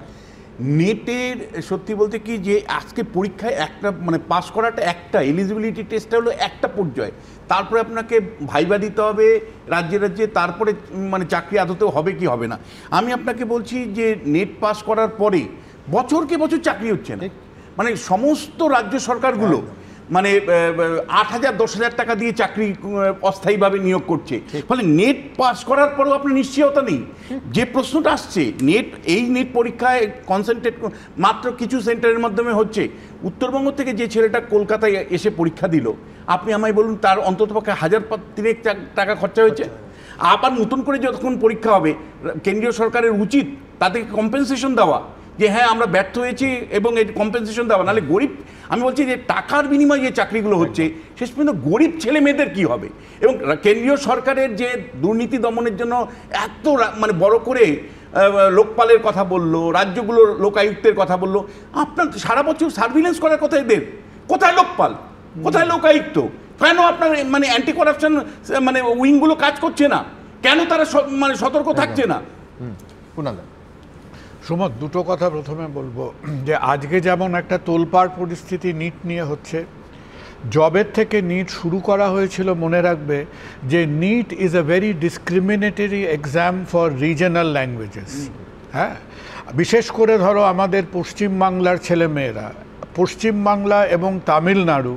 নেটের সত্যি বলতে কি যে আজকে পরীক্ষায় একটা মানে পাস করাটা একটা এলিজিবিলিটি টেস্টটা হলো একটা পর্যায়, তারপরে আপনাকে ভাইবা দিতে হবে রাজ্যে রাজ্যে, তারপরে মানে চাকরি আদতেও হবে কি হবে না। আমি আপনাকে বলছি যে নেট পাস করার পরে বছরকে বছর চাকরি হচ্ছে না, মানে সমস্ত রাজ্য সরকারগুলো মানে 8,000-10,000 টাকা দিয়ে চাকরি অস্থায়ীভাবে নিয়োগ করছে। ফলে নেট পাস করার পরেও আপনার নিশ্চয়তা নেই। যে প্রশ্নটা আসছে, এই নেট পরীক্ষায় কনসেন্ট্রেট মাত্র কিছু সেন্টারের মাধ্যমে হচ্ছে। উত্তরবঙ্গ থেকে যে ছেলেটা কলকাতায় এসে পরীক্ষা দিল, আপনি আমায় বলুন তার অন্ততপক্ষে 1,000 টাকা খরচা হয়েছে। আবার নতুন করে যখন পরীক্ষা হবে, কেন্দ্রীয় সরকারের উচিত তাদেরকে কম্পেনসেশন দেওয়া, যে হ্যাঁ আমরা ব্যর্থ হয়েছি এবং এই কম্পেনসেশন দেওয়া। নাহলে গরিব, আমি বলছি যে টাকার বিনিময়ে যে চাকরিগুলো হচ্ছে, শেষ পর্যন্ত গরিব ছেলে মেয়েদের কী হবে? এবং কেন্দ্রীয় সরকারের যে দুর্নীতি দমনের জন্য এত মানে বড় করে লোকপালের কথা বললো, রাজ্যগুলোর লোকায়ুক্তের কথা বললো, আপনার সারা বছর সার্ভিলেন্স করার কথা এদের, কোথায় লোকপাল, কোথায় লোকায়ুক্ত? কেন আপনার মানে অ্যান্টি করাপশন মানে উইংগুলো কাজ করছে না? কেন তারা মানে সতর্ক থাকছে না? সুমত, দুটো কথা প্রথমে বলবো যে আজকে যেমন একটা তোলপাড় পরিস্থিতি নিট নিয়ে হচ্ছে, জবের থেকে নিট শুরু করা হয়েছিল, মনে রাখবে যে NEET is a very discriminatory exam for regional languages. হ্যাঁ, বিশেষ করে ধরো আমাদের পশ্চিমবাংলার ছেলেমেয়েরা, পশ্চিমবাংলা এবং তামিলনাড়ু,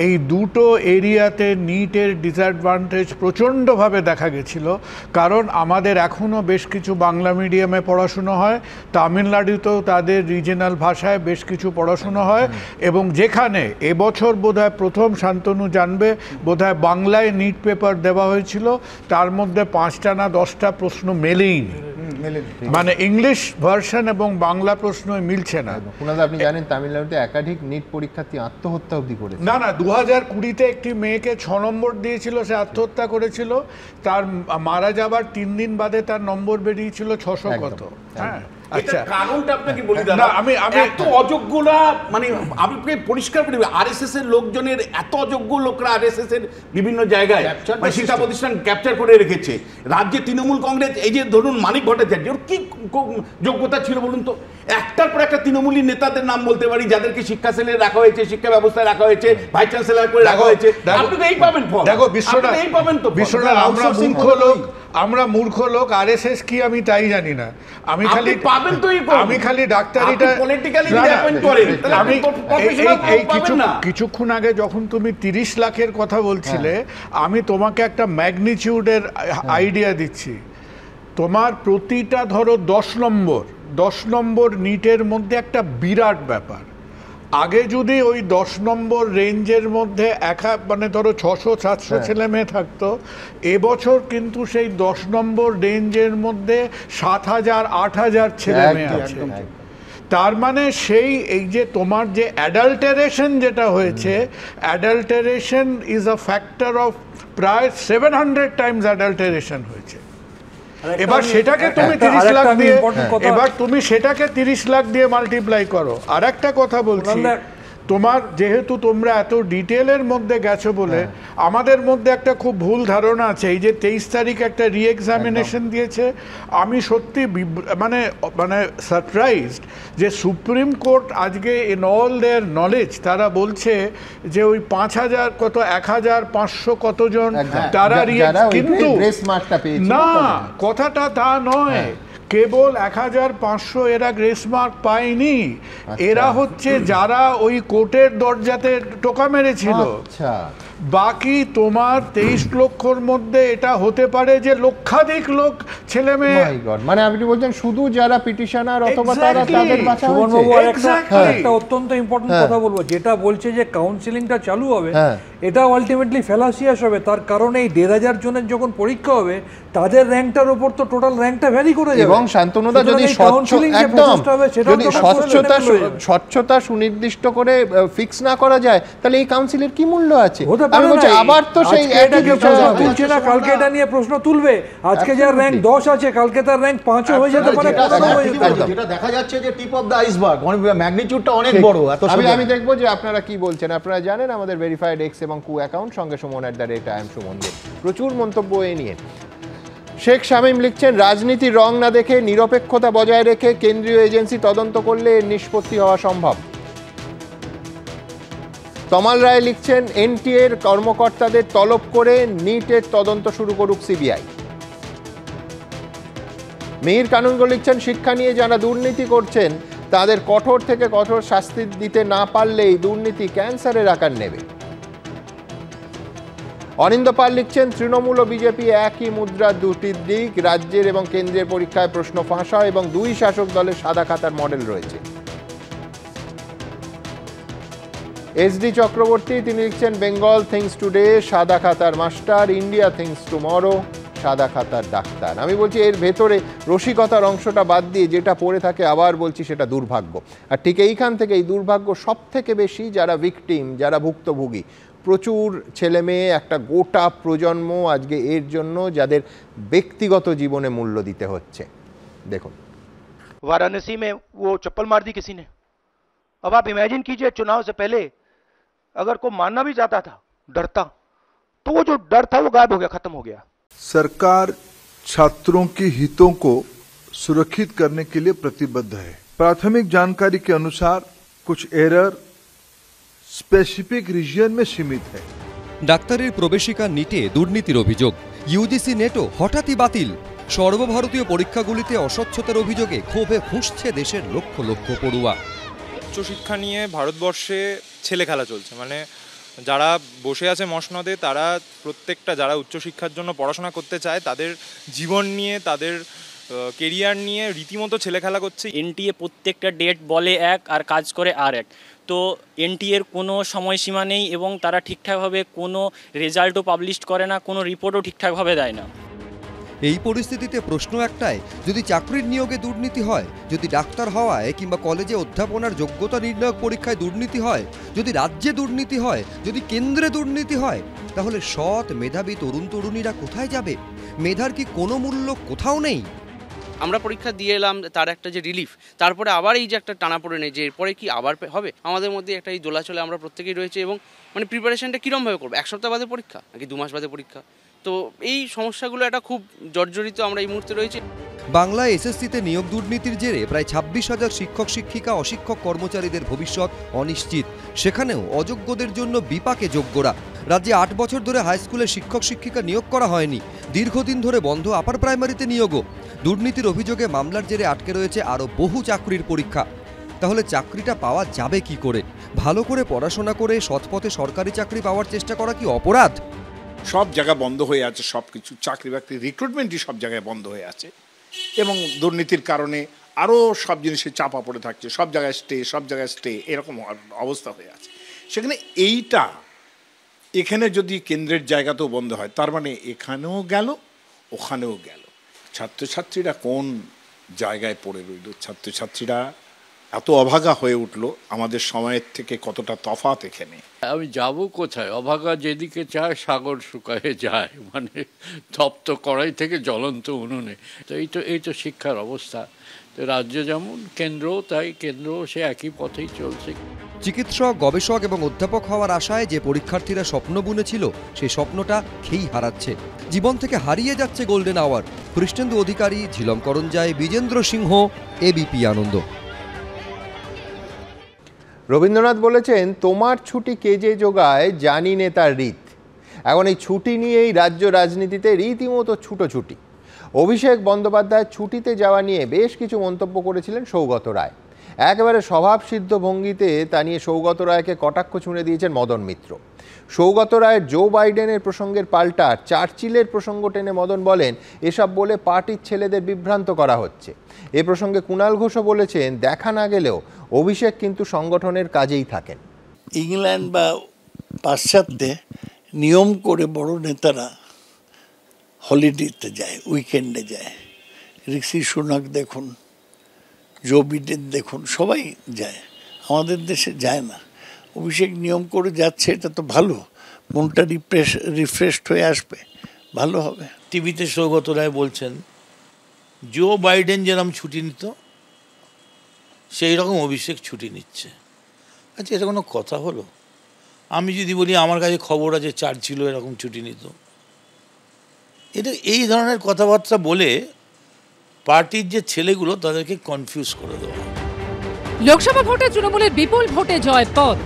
এই দুটো এরিয়াতে নিটের ডিসঅ্যাডভান্টেজ প্রচণ্ডভাবে দেখা গেছিল। কারণ আমাদের এখনও বেশ কিছু বাংলা মিডিয়ামে পড়াশুনো হয়, তামিলনাড়ুতেও তাদের রিজনাল ভাষায় বেশ কিছু পড়াশুনো হয়, এবং যেখানে এবছর বোধহয় প্রথম, শান্তনু জানবে, বোধহয় বাংলায় নিট পেপার দেওয়া হয়েছিল, তার মধ্যে 5টা না 10টা প্রশ্ন মেলেইনি, মানে ইংলিশ ভার্সন এবং বাংলা প্রশ্ন মিলছে না। আপনি জানেন তামিলনাড়ুতে একাধিক নিট পরীক্ষার্থী আত্মহত্যা অবধি করেছে। না, 2020-তে একটি মেয়েকে 6 নম্বর দিয়েছিল, সে আত্মহত্যা করেছিল, তার মারা যাবার 3 দিন বাদে তার নম্বর বেরিয়েছিল 600 কত। হ্যাঁ, আচ্ছা, কারণটা আপনাকে বলি দাদা, আমি এত অযোগ্যরা, মানে আপনি পরিষ্কার করে আরএসএস এর লোকজনের এত অযোগ্য লোকরা আরএসএস এর বিভিন্ন জায়গায় শিক্ষা প্রতিষ্ঠান ক্যাপচার করে রেখেছে। রাজ্যে তৃণমূল কংগ্রেস, এই যে ধরুন মানিক ভট্টাচার্য, ওর কি যোগ্যতা ছিল বলুন তো? একটার পর একটা তৃণমূলী নেতাদের নাম বলতে পারি যাদেরকে শিক্ষা সেলে রাখা হয়েছে, শিক্ষা ব্যবস্থায় রাখা হয়েছে, ভাইস চ্যান্সেলর করে রাখা হয়েছে। আপনি তো এই পাবেন, দেখো বিশ্বনাথ, এই পাবেন তো বিশ্বনাথ, আমরা মূর্খ লোক, RSS কি আমি তাই জানি না। আমি খালি পাবেন তো আমি খালি ডাক্তারিটা পলিটিক্যালি ডিপেন্ড করেন, তাহলে আপনি প্রফেশনাল পাবেন না। কিছুক্ষণ আগে যখন তুমি 30 লাখের কথা বলছিলে, আমি তোমাকে একটা ম্যাগনিটিউডের আইডিয়া দিচ্ছি। তোমার প্রতিটা ধরো 10 নম্বর নিটের মধ্যে একটা বিরাট ব্যাপার। আগে যদি ওই 10 নম্বর রেঞ্জের মধ্যে মানে ধরো 600-700 ছেলে মেয়ে থাকতো, এবছর কিন্তু সেই 10 নম্বর রেঞ্জের মধ্যে 7,000-8,000 ছেলে মেয়ে আছে। তার মানে সেই এই যে তোমার যে অ্যাডাল্টারেশন যেটা হয়েছে, adulteration is a factor of প্রায় 700 টাইমস অ্যাডাল্টারেশন হয়েছে। এবার সেটাকে তুমি 30 লাখ দিয়ে, এবার তুমি সেটাকে 30 লাখ দিয়ে মাল্টিপ্লাই করো। আর একটা কথা বলছি, তোমার যেহেতু তোমরা এত ডিটেলের মধ্যে গেছো বলে আমাদের মধ্যে একটা খুব ভুল ধারণা আছে। এই যে 23 তারিখ একটা রি-এক্সামিনেশন দিয়েছে, আমি সত্যি মানে সারপ্রাইজড যে সুপ্রিম কোর্ট আজকে ইন অল দেয়ার নলেজ তারা বলছে যে ওই 5,000 কত 1,500 কতজন তারা কিন্তু না, কথাটা তা নয়। কেবল 1,500 এরা গ্রেস মার্ক পায়নি, এরা হচ্ছে যারা ওই কোর্টের দরজাতে টোকা মেরেছিল। বাকি তোমার 23 লক্ষর মধ্যে এটা হতে পারে যে লক্ষাধিক লোক ছেলে মেয়ে। মানে আপনি বলছেন শুধু যারা পিটিশনার অথবা তারা তাদের বাঁচা হয়েছে। একটা অত্যন্ত ইম্পর্টেন্ট কথা বলবো, যেটা বলছে যে কাউন্সিলিংটা চালু হবে, এটা আলটিমেটলি ফেলাসিয়াস হবে। তার কারণ এই 1,500 জনের যখন পরীক্ষা হবে, তাদের র্যাঙ্কটার উপর তো টোটাল র্যাঙ্কটা ভ্যারি করে যাবে। এবং শান্তনুদা যদি স্বচ্ছতা সুনির্দিষ্ট করে ফিক্স না করা যায়, তাহলে এই কাউন্সিলের কি মূল্য আছে? আমি বলছি আবার তো সেই একই তুলছে না, কালকে এটা নিয়ে প্রশ্ন তুলবে। আজকে যার র্যাঙ্ক 10 আছে, কালকে তার র্যাঙ্ক 5 হয়ে যেতে পারে। যেটা দেখা যাচ্ছে যে টিপ অফ দ্য আইসবার্গ, ম্যাগনিটিউডটা অনেক বড়। আমি দেখবো যে আপনারা কি বলছেন। আপনারা জানেন আমাদের ভেরিফাইড এক্স এবং কু অ্যাকাউন্ট, সঙ্গে সুমন@IAM প্রচুর মন্তব্য এ নিয়ে। শেখ শামীম লিখছেন, রাজনীতির রং না দেখে নিরপেক্ষতা বজায় রেখে কেন্দ্রীয় এজেন্সি তদন্ত করলে এর নিষ্পত্তি হওয়া সম্ভব। তমাল রায় লিখছেন, NTA এর কর্মকর্তাদের তলব করে নিটের তদন্ত শুরু করুক CBI। মিহির কানুনগো লিখছেন, শিক্ষা নিয়ে যারা দুর্নীতি করছেন তাদের কঠোর থেকে কঠোর শাস্তি দিতে না পারলেই দুর্নীতি ক্যান্সারের আকার নেবে। অনিন্দ পাল লিখছেন, তৃণমূল ও বিজেপি একই মুদ্রার দুটি দিক, রাজ্যের এবং কেন্দ্রের পরীক্ষায় প্রশ্ন ফাঁসা এবং দুই শাসক দলের সাদা খাতার মডেল রয়েছে। SD চক্রবর্তী তিনি লিখছেন, বেঙ্গল থিংস টুডে সাদা খাতার মাস্টার, ইন্ডিয়া থিংস টুমরো সাদা খাতার ডাক্তার। আমি বলছি এর ভেতরে রসিকতার অংশটা বাদ দিয়ে যেটা পড়ে থাকে, আবার বলছি সেটা দুর্ভাগ্য। আর ঠিক এইখান থেকে এই দুর্ভাগ্য সব থেকে বেশি যারা ভিকটিম, যারা ভুক্তভোগী, প্রচুর ছেলে মেয়ে, একটা গোটা প্রজন্ম আজকে এর জন্য যাদের ব্যক্তিগত জীবনে মূল্য দিতে হচ্ছে। দেখুন, वाराणसी में वो चप्पल मार दी किसी ने। अब आप इमेजिन कीजिए, चुनाव से पहले अगर कोई मानना भी चाहता था डरता, तो वो जो डर था वो गायब हो गया, खत्म हो गया। सरकार छात्रों के हितों को सुरक्षित करने के लिए प्रतिबद्ध है। प्राथमिक जानकारी के अनुसार कुछ एरर स्पेसिफिक रीजन में सीमित है। ডাক্তারের প্রবেশিকা নিটে দুর্নীতির অভিযোগ, ইউজিসি নেটও হঠাৎই বাতিল। সর্বভারতীয় পরীক্ষাগুলিতে অস্বচ্ছতার অভিযোগে ক্ষোভে ফুঁসছে দেশের লক্ষ লক্ষ পড়ুয়া। উচ্চশিক্ষা নিয়ে ভারতবর্ষে ছেলে খেলা চলছে, মানে যারা বসে আছে মসনদে তারা প্রত্যেকটা যারা উচ্চশিক্ষার জন্য পড়াশোনা করতে চায় তাদের জীবন নিয়ে, তাদের কেরিয়ার নিয়ে রীতিমতো ছেলে খেলা করছে। NTA প্রত্যেকটা ডেট বলে এক আর কাজ করে আর এক। তো NTA-র কোনো সময়সীমা নেই এবং তারা ঠিকঠাকভাবে কোনো রেজাল্টও পাবলিশ করে না, কোনো রিপোর্টও ঠিকঠাকভাবে দেয় না। এই পরিস্থিতিতে প্রশ্ন একটাই, যদি চাকরির নিয়োগে দুর্নীতি হয়, যদি ডাক্তার হওয়ায় কিংবা কলেজে অধ্যাপনার যোগ্যতা নির্ণায়ক পরীক্ষায় দুর্নীতি হয়, যদি রাজ্যে দুর্নীতি হয়, যদি কেন্দ্রে দুর্নীতি হয়, তাহলে সৎ মেধাবী তরুণ তরুণীরা কোথায় যাবে? মেধার কি কোনো মূল্য কোথাও নেই? আমরা পরীক্ষা দিয়ে এলাম, তার একটা যে রিলিফ, তারপরে আবার এই যে একটা টানা পড়ে নেই যে এরপরে কি আবার হবে, আমাদের মধ্যে একটা এই দোলাচলে আমরা প্রত্যেকেই রয়েছে। এবং মানে প্রিপারেশনটা কীরকমভাবে করবো? এক সপ্তাহ বাদে পরীক্ষা নাকি 2 মাস বাদে পরীক্ষা? তো এই সমস্যাগুলো একটা খুব জর্জরিত আমরা এই মুহূর্তে রয়েছি। বাংলায় এসএসসিতে নিয়োগ দুর্নীতির জেরে প্রায় 26,000 শিক্ষক শিক্ষিকা অশিক্ষক কর্মচারীদের ভবিষ্যৎ অনিশ্চিত। সেখানেও অযোগ্যদের জন্য বিপাকে যোগ্যরা। রাজ্যে 8 বছর ধরে হাই স্কুলে শিক্ষক শিক্ষিকা নিয়োগ করা হয়নি। দীর্ঘদিন ধরে বন্ধ আপার প্রাইমারিতে নিয়োগও। দুর্নীতির অভিযোগে মামলার জেরে আটকে রয়েছে আরও বহু চাকরির পরীক্ষা। তাহলে চাকরিটা পাওয়া যাবে কি করে? ভালো করে পড়াশোনা করে সৎপথে সরকারি চাকরি পাওয়ার চেষ্টা করা কি অপরাধ? সব জায়গা বন্ধ হয়ে আছে, সব কিছু চাকরি বাকরি রিক্রুটমেন্টই সব জায়গায় বন্ধ হয়ে আছে এবং দুর্নীতির কারণে আরও সব জিনিসে চাপা পড়ে থাকছে, সব জায়গায় স্টে এরকম অবস্থা হয়ে আছে। সেখানে এইটা এখানে যদি কেন্দ্রের জায়গাতেও বন্ধ হয়, তার মানে এখানেও গেল ওখানেও গেল। ছাত্রছাত্রীরা কোন জায়গায় পড়ে রইল? ছাত্রছাত্রীরা এত অভাগা হয়ে উঠলো, আমাদের সময়ের থেকে কতটা তফাৎ এখানে। আমি যাব কোথায়? অভাগা যেদিকে চায় সাগর শুকায়ে যায়, মানে তপ্ত কড়াই থেকে জ্বলন্ত উনুনে। তো এই তো শিক্ষার অবস্থা। তো রাজ্য যেমন, কেন্দ্রও তাই, কেন্দ্রও সে একই পথেই চলছে। চিকিৎসক, গবেষক এবং অধ্যাপক হওয়ার আশায় যে পরীক্ষার্থীরা স্বপ্ন বুনেছিল, সেই স্বপ্নটা খেই হারাচ্ছে। জীবন থেকে হারিয়ে যাচ্ছে গোল্ডেন আওয়ার। কৃষ্ণেন্দু অধিকারী, ঝিলম করঞ্জাই, বিজেন্দ্র সিংহ, এবিপি আনন্দ। রবীন্দ্রনাথ বলেছেন, তোমার ছুটি কে যে জোগায় জানি নে তার রীত। এখন এই ছুটি নিয়েই রাজ্য রাজনীতিতে রীতিমতো ছুটোছুটি। অভিষেক বন্দ্যোপাধ্যায় ছুটিতে যাওয়া নিয়ে বেশ কিছু মন্তব্য করেছিলেন সৌগত রায়। একেবারে স্বভাবসিদ্ধ ভঙ্গিতে তা নিয়ে সৌগত রায়কে কটাক্ষ ছুঁড়ে দিয়েছেন মদন মিত্র। সৌগত রায়ের জো বাইডেনের প্রসঙ্গের পাল্টা চার্চিলের প্রসঙ্গ টেনে মদন বলেন, এসব বলে পার্টির ছেলেদের বিভ্রান্ত করা হচ্ছে। এ প্রসঙ্গে কুণাল ঘোষও বলেছেন, দেখা না গেলেও অভিষেক কিন্তু সংগঠনের কাজেই থাকেন। ইংল্যান্ড বা পাশ্চাত্যে নিয়ম করে বড় নেতারা হলিডেতে যায়, উইকেন্ডে যায়। ঋষি সুনাক দেখুন, জো বিডেন দেখুন, সবাই যায়। আমাদের দেশে যায় না। অভিষেক নিয়ম করে যাচ্ছে, এটা তো ভালো। মনটা রিফ্রেশড হয়ে আসবে, ভালো হবে। টিভিতে সৌগত রায় বলছেন, জো বাইডেন যেরকম ছুটি নিত সেই রকম অভিষেক ছুটি নিচ্ছে। আচ্ছা, এটা কোনো কথা হলো? আমি যদি বলি আমার কাছে খবর আছে চার্চিল এরকম ছুটি নিত, এটা এই ধরনের কথাবার্তা বলে পার্টির যে ছেলেগুলো তাদেরকে কনফিউজ করে দেওয়া। লোকসভা ভোটে তৃণমূলের বিপুল ভোটে জয়ের পর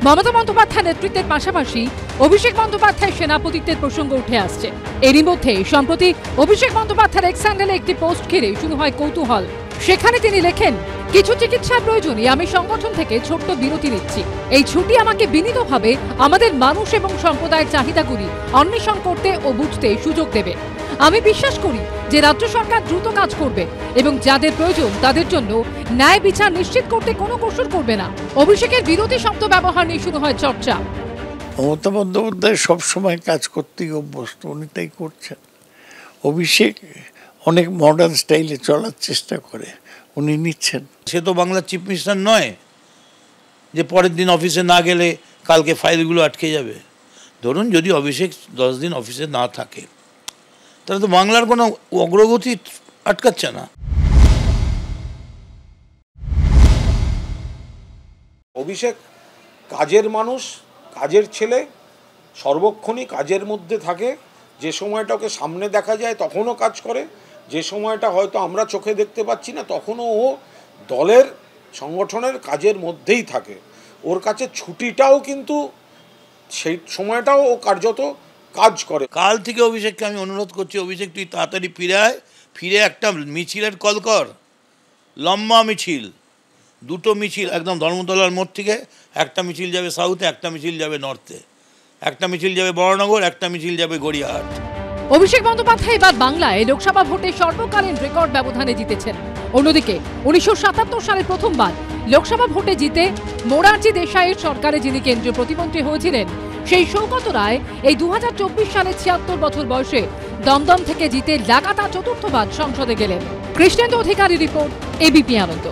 মমতা বন্দ্যোপাধ্যায় নেতৃত্বের পাশাপাশি অভিষেক বন্দ্যোপাধ্যায় সেনাপতিত্বের প্রসঙ্গ উঠে আসছে। এরই মধ্যে সম্প্রতি অভিষেক বন্দ্যোপাধ্যায়ের এক্স হ্যান্ডেলে একটি পোস্ট ঘিরে শুরু হয় কৌতূহল। সেখানে তিনি লেখেন, কিছু চিকিৎসার প্রয়োজনে আমি সংগঠন থেকে ছোট্ট বিরতি নিচ্ছি। এই ছুটি আমাকে বিনীতভাবে আমাদের মানুষ এবং সম্প্রদায়ের চাহিদাগুলি অন্বেষণ করতে ও বুঝতে সুযোগ দেবে। আমি বিশ্বাস করি যে রাজ্য সরকার দ্রুত কাজ করবে এবং যাদের প্রয়োজন তাদের জন্য ন্যায় বিচার নিশ্চিত করতে কোনো কসুর করবে না। অভিষেকের বিরোধী শব্দ ব্যবহার নিয়ে শুরু হয় চর্চা। মমতা বন্দ্যোপাধ্যায় সবসময় কাজ করতেই অভ্যস্ত, উনি তাই করছেন। অভিষেক অনেক মডার্ন স্টাইলে চলার চেষ্টা করে, উনি নিচ্ছেন। সে তো বাংলার চিফ মিনিস্টার নয় যে পরের দিন অফিসে না গেলে কালকে ফাইলগুলো আটকে যাবে। ধরুন যদি অভিষেক 10 দিন অফিসে না থাকে, তাহলে তো বাংলার কোনো অগ্রগতি আটকাচ্ছে না। অভিষেক কাজের মানুষ, কাজের ছেলে, সর্বক্ষণই কাজের মধ্যে থাকে। যে সময়টা ওকে সামনে দেখা যায় তখনও কাজ করে, যে সময়টা হয়তো আমরা চোখে দেখতে পাচ্ছি না তখনও ও দলের সংগঠনের কাজের মধ্যেই থাকে। ওর কাছে ছুটিটাও কিন্তু সেই সময়টাও ও কার্যত কাজ করে। কাল থেকে অভিষেককে আমি অনুরোধ করছি, অভিষেক তুই তাড়াতাড়ি ফিরে একটা মিছিলের কল কর, লম্বা মিছিল, 2টো মিছিল একদম ধর্মতলার মোড় থেকে। একটা মিছিল যাবে সাউথে, একটা মিছিল যাবে নর্থে, একটা মিছিল যাবে বড়নগর, একটা মিছিল যাবে গড়িয়াহাট। অভিষেক বন্দ্যোপাধ্যায় এবার বাংলায় লোকসভা ভোটে সর্বকালীন রেকর্ড ব্যবধানে জিতেছেন। অন্যদিকে 1977 সালে প্রথমবার লোকসভা ভোটে জিতে মোরারজি দেশাইয়ের সরকারে যিনি কেন্দ্রীয় প্রতিমন্ত্রী হয়েছিলেন, সেই সৌগত রায় এই 2024 সালে 76 বছর বয়সে দমদম থেকে জিতে লাগাতার চতুর্থবার সংসদে গেলেন। কৃষ্ণেন্দু অধিকারী রিপোর্ট, এবিপি আনন্দ।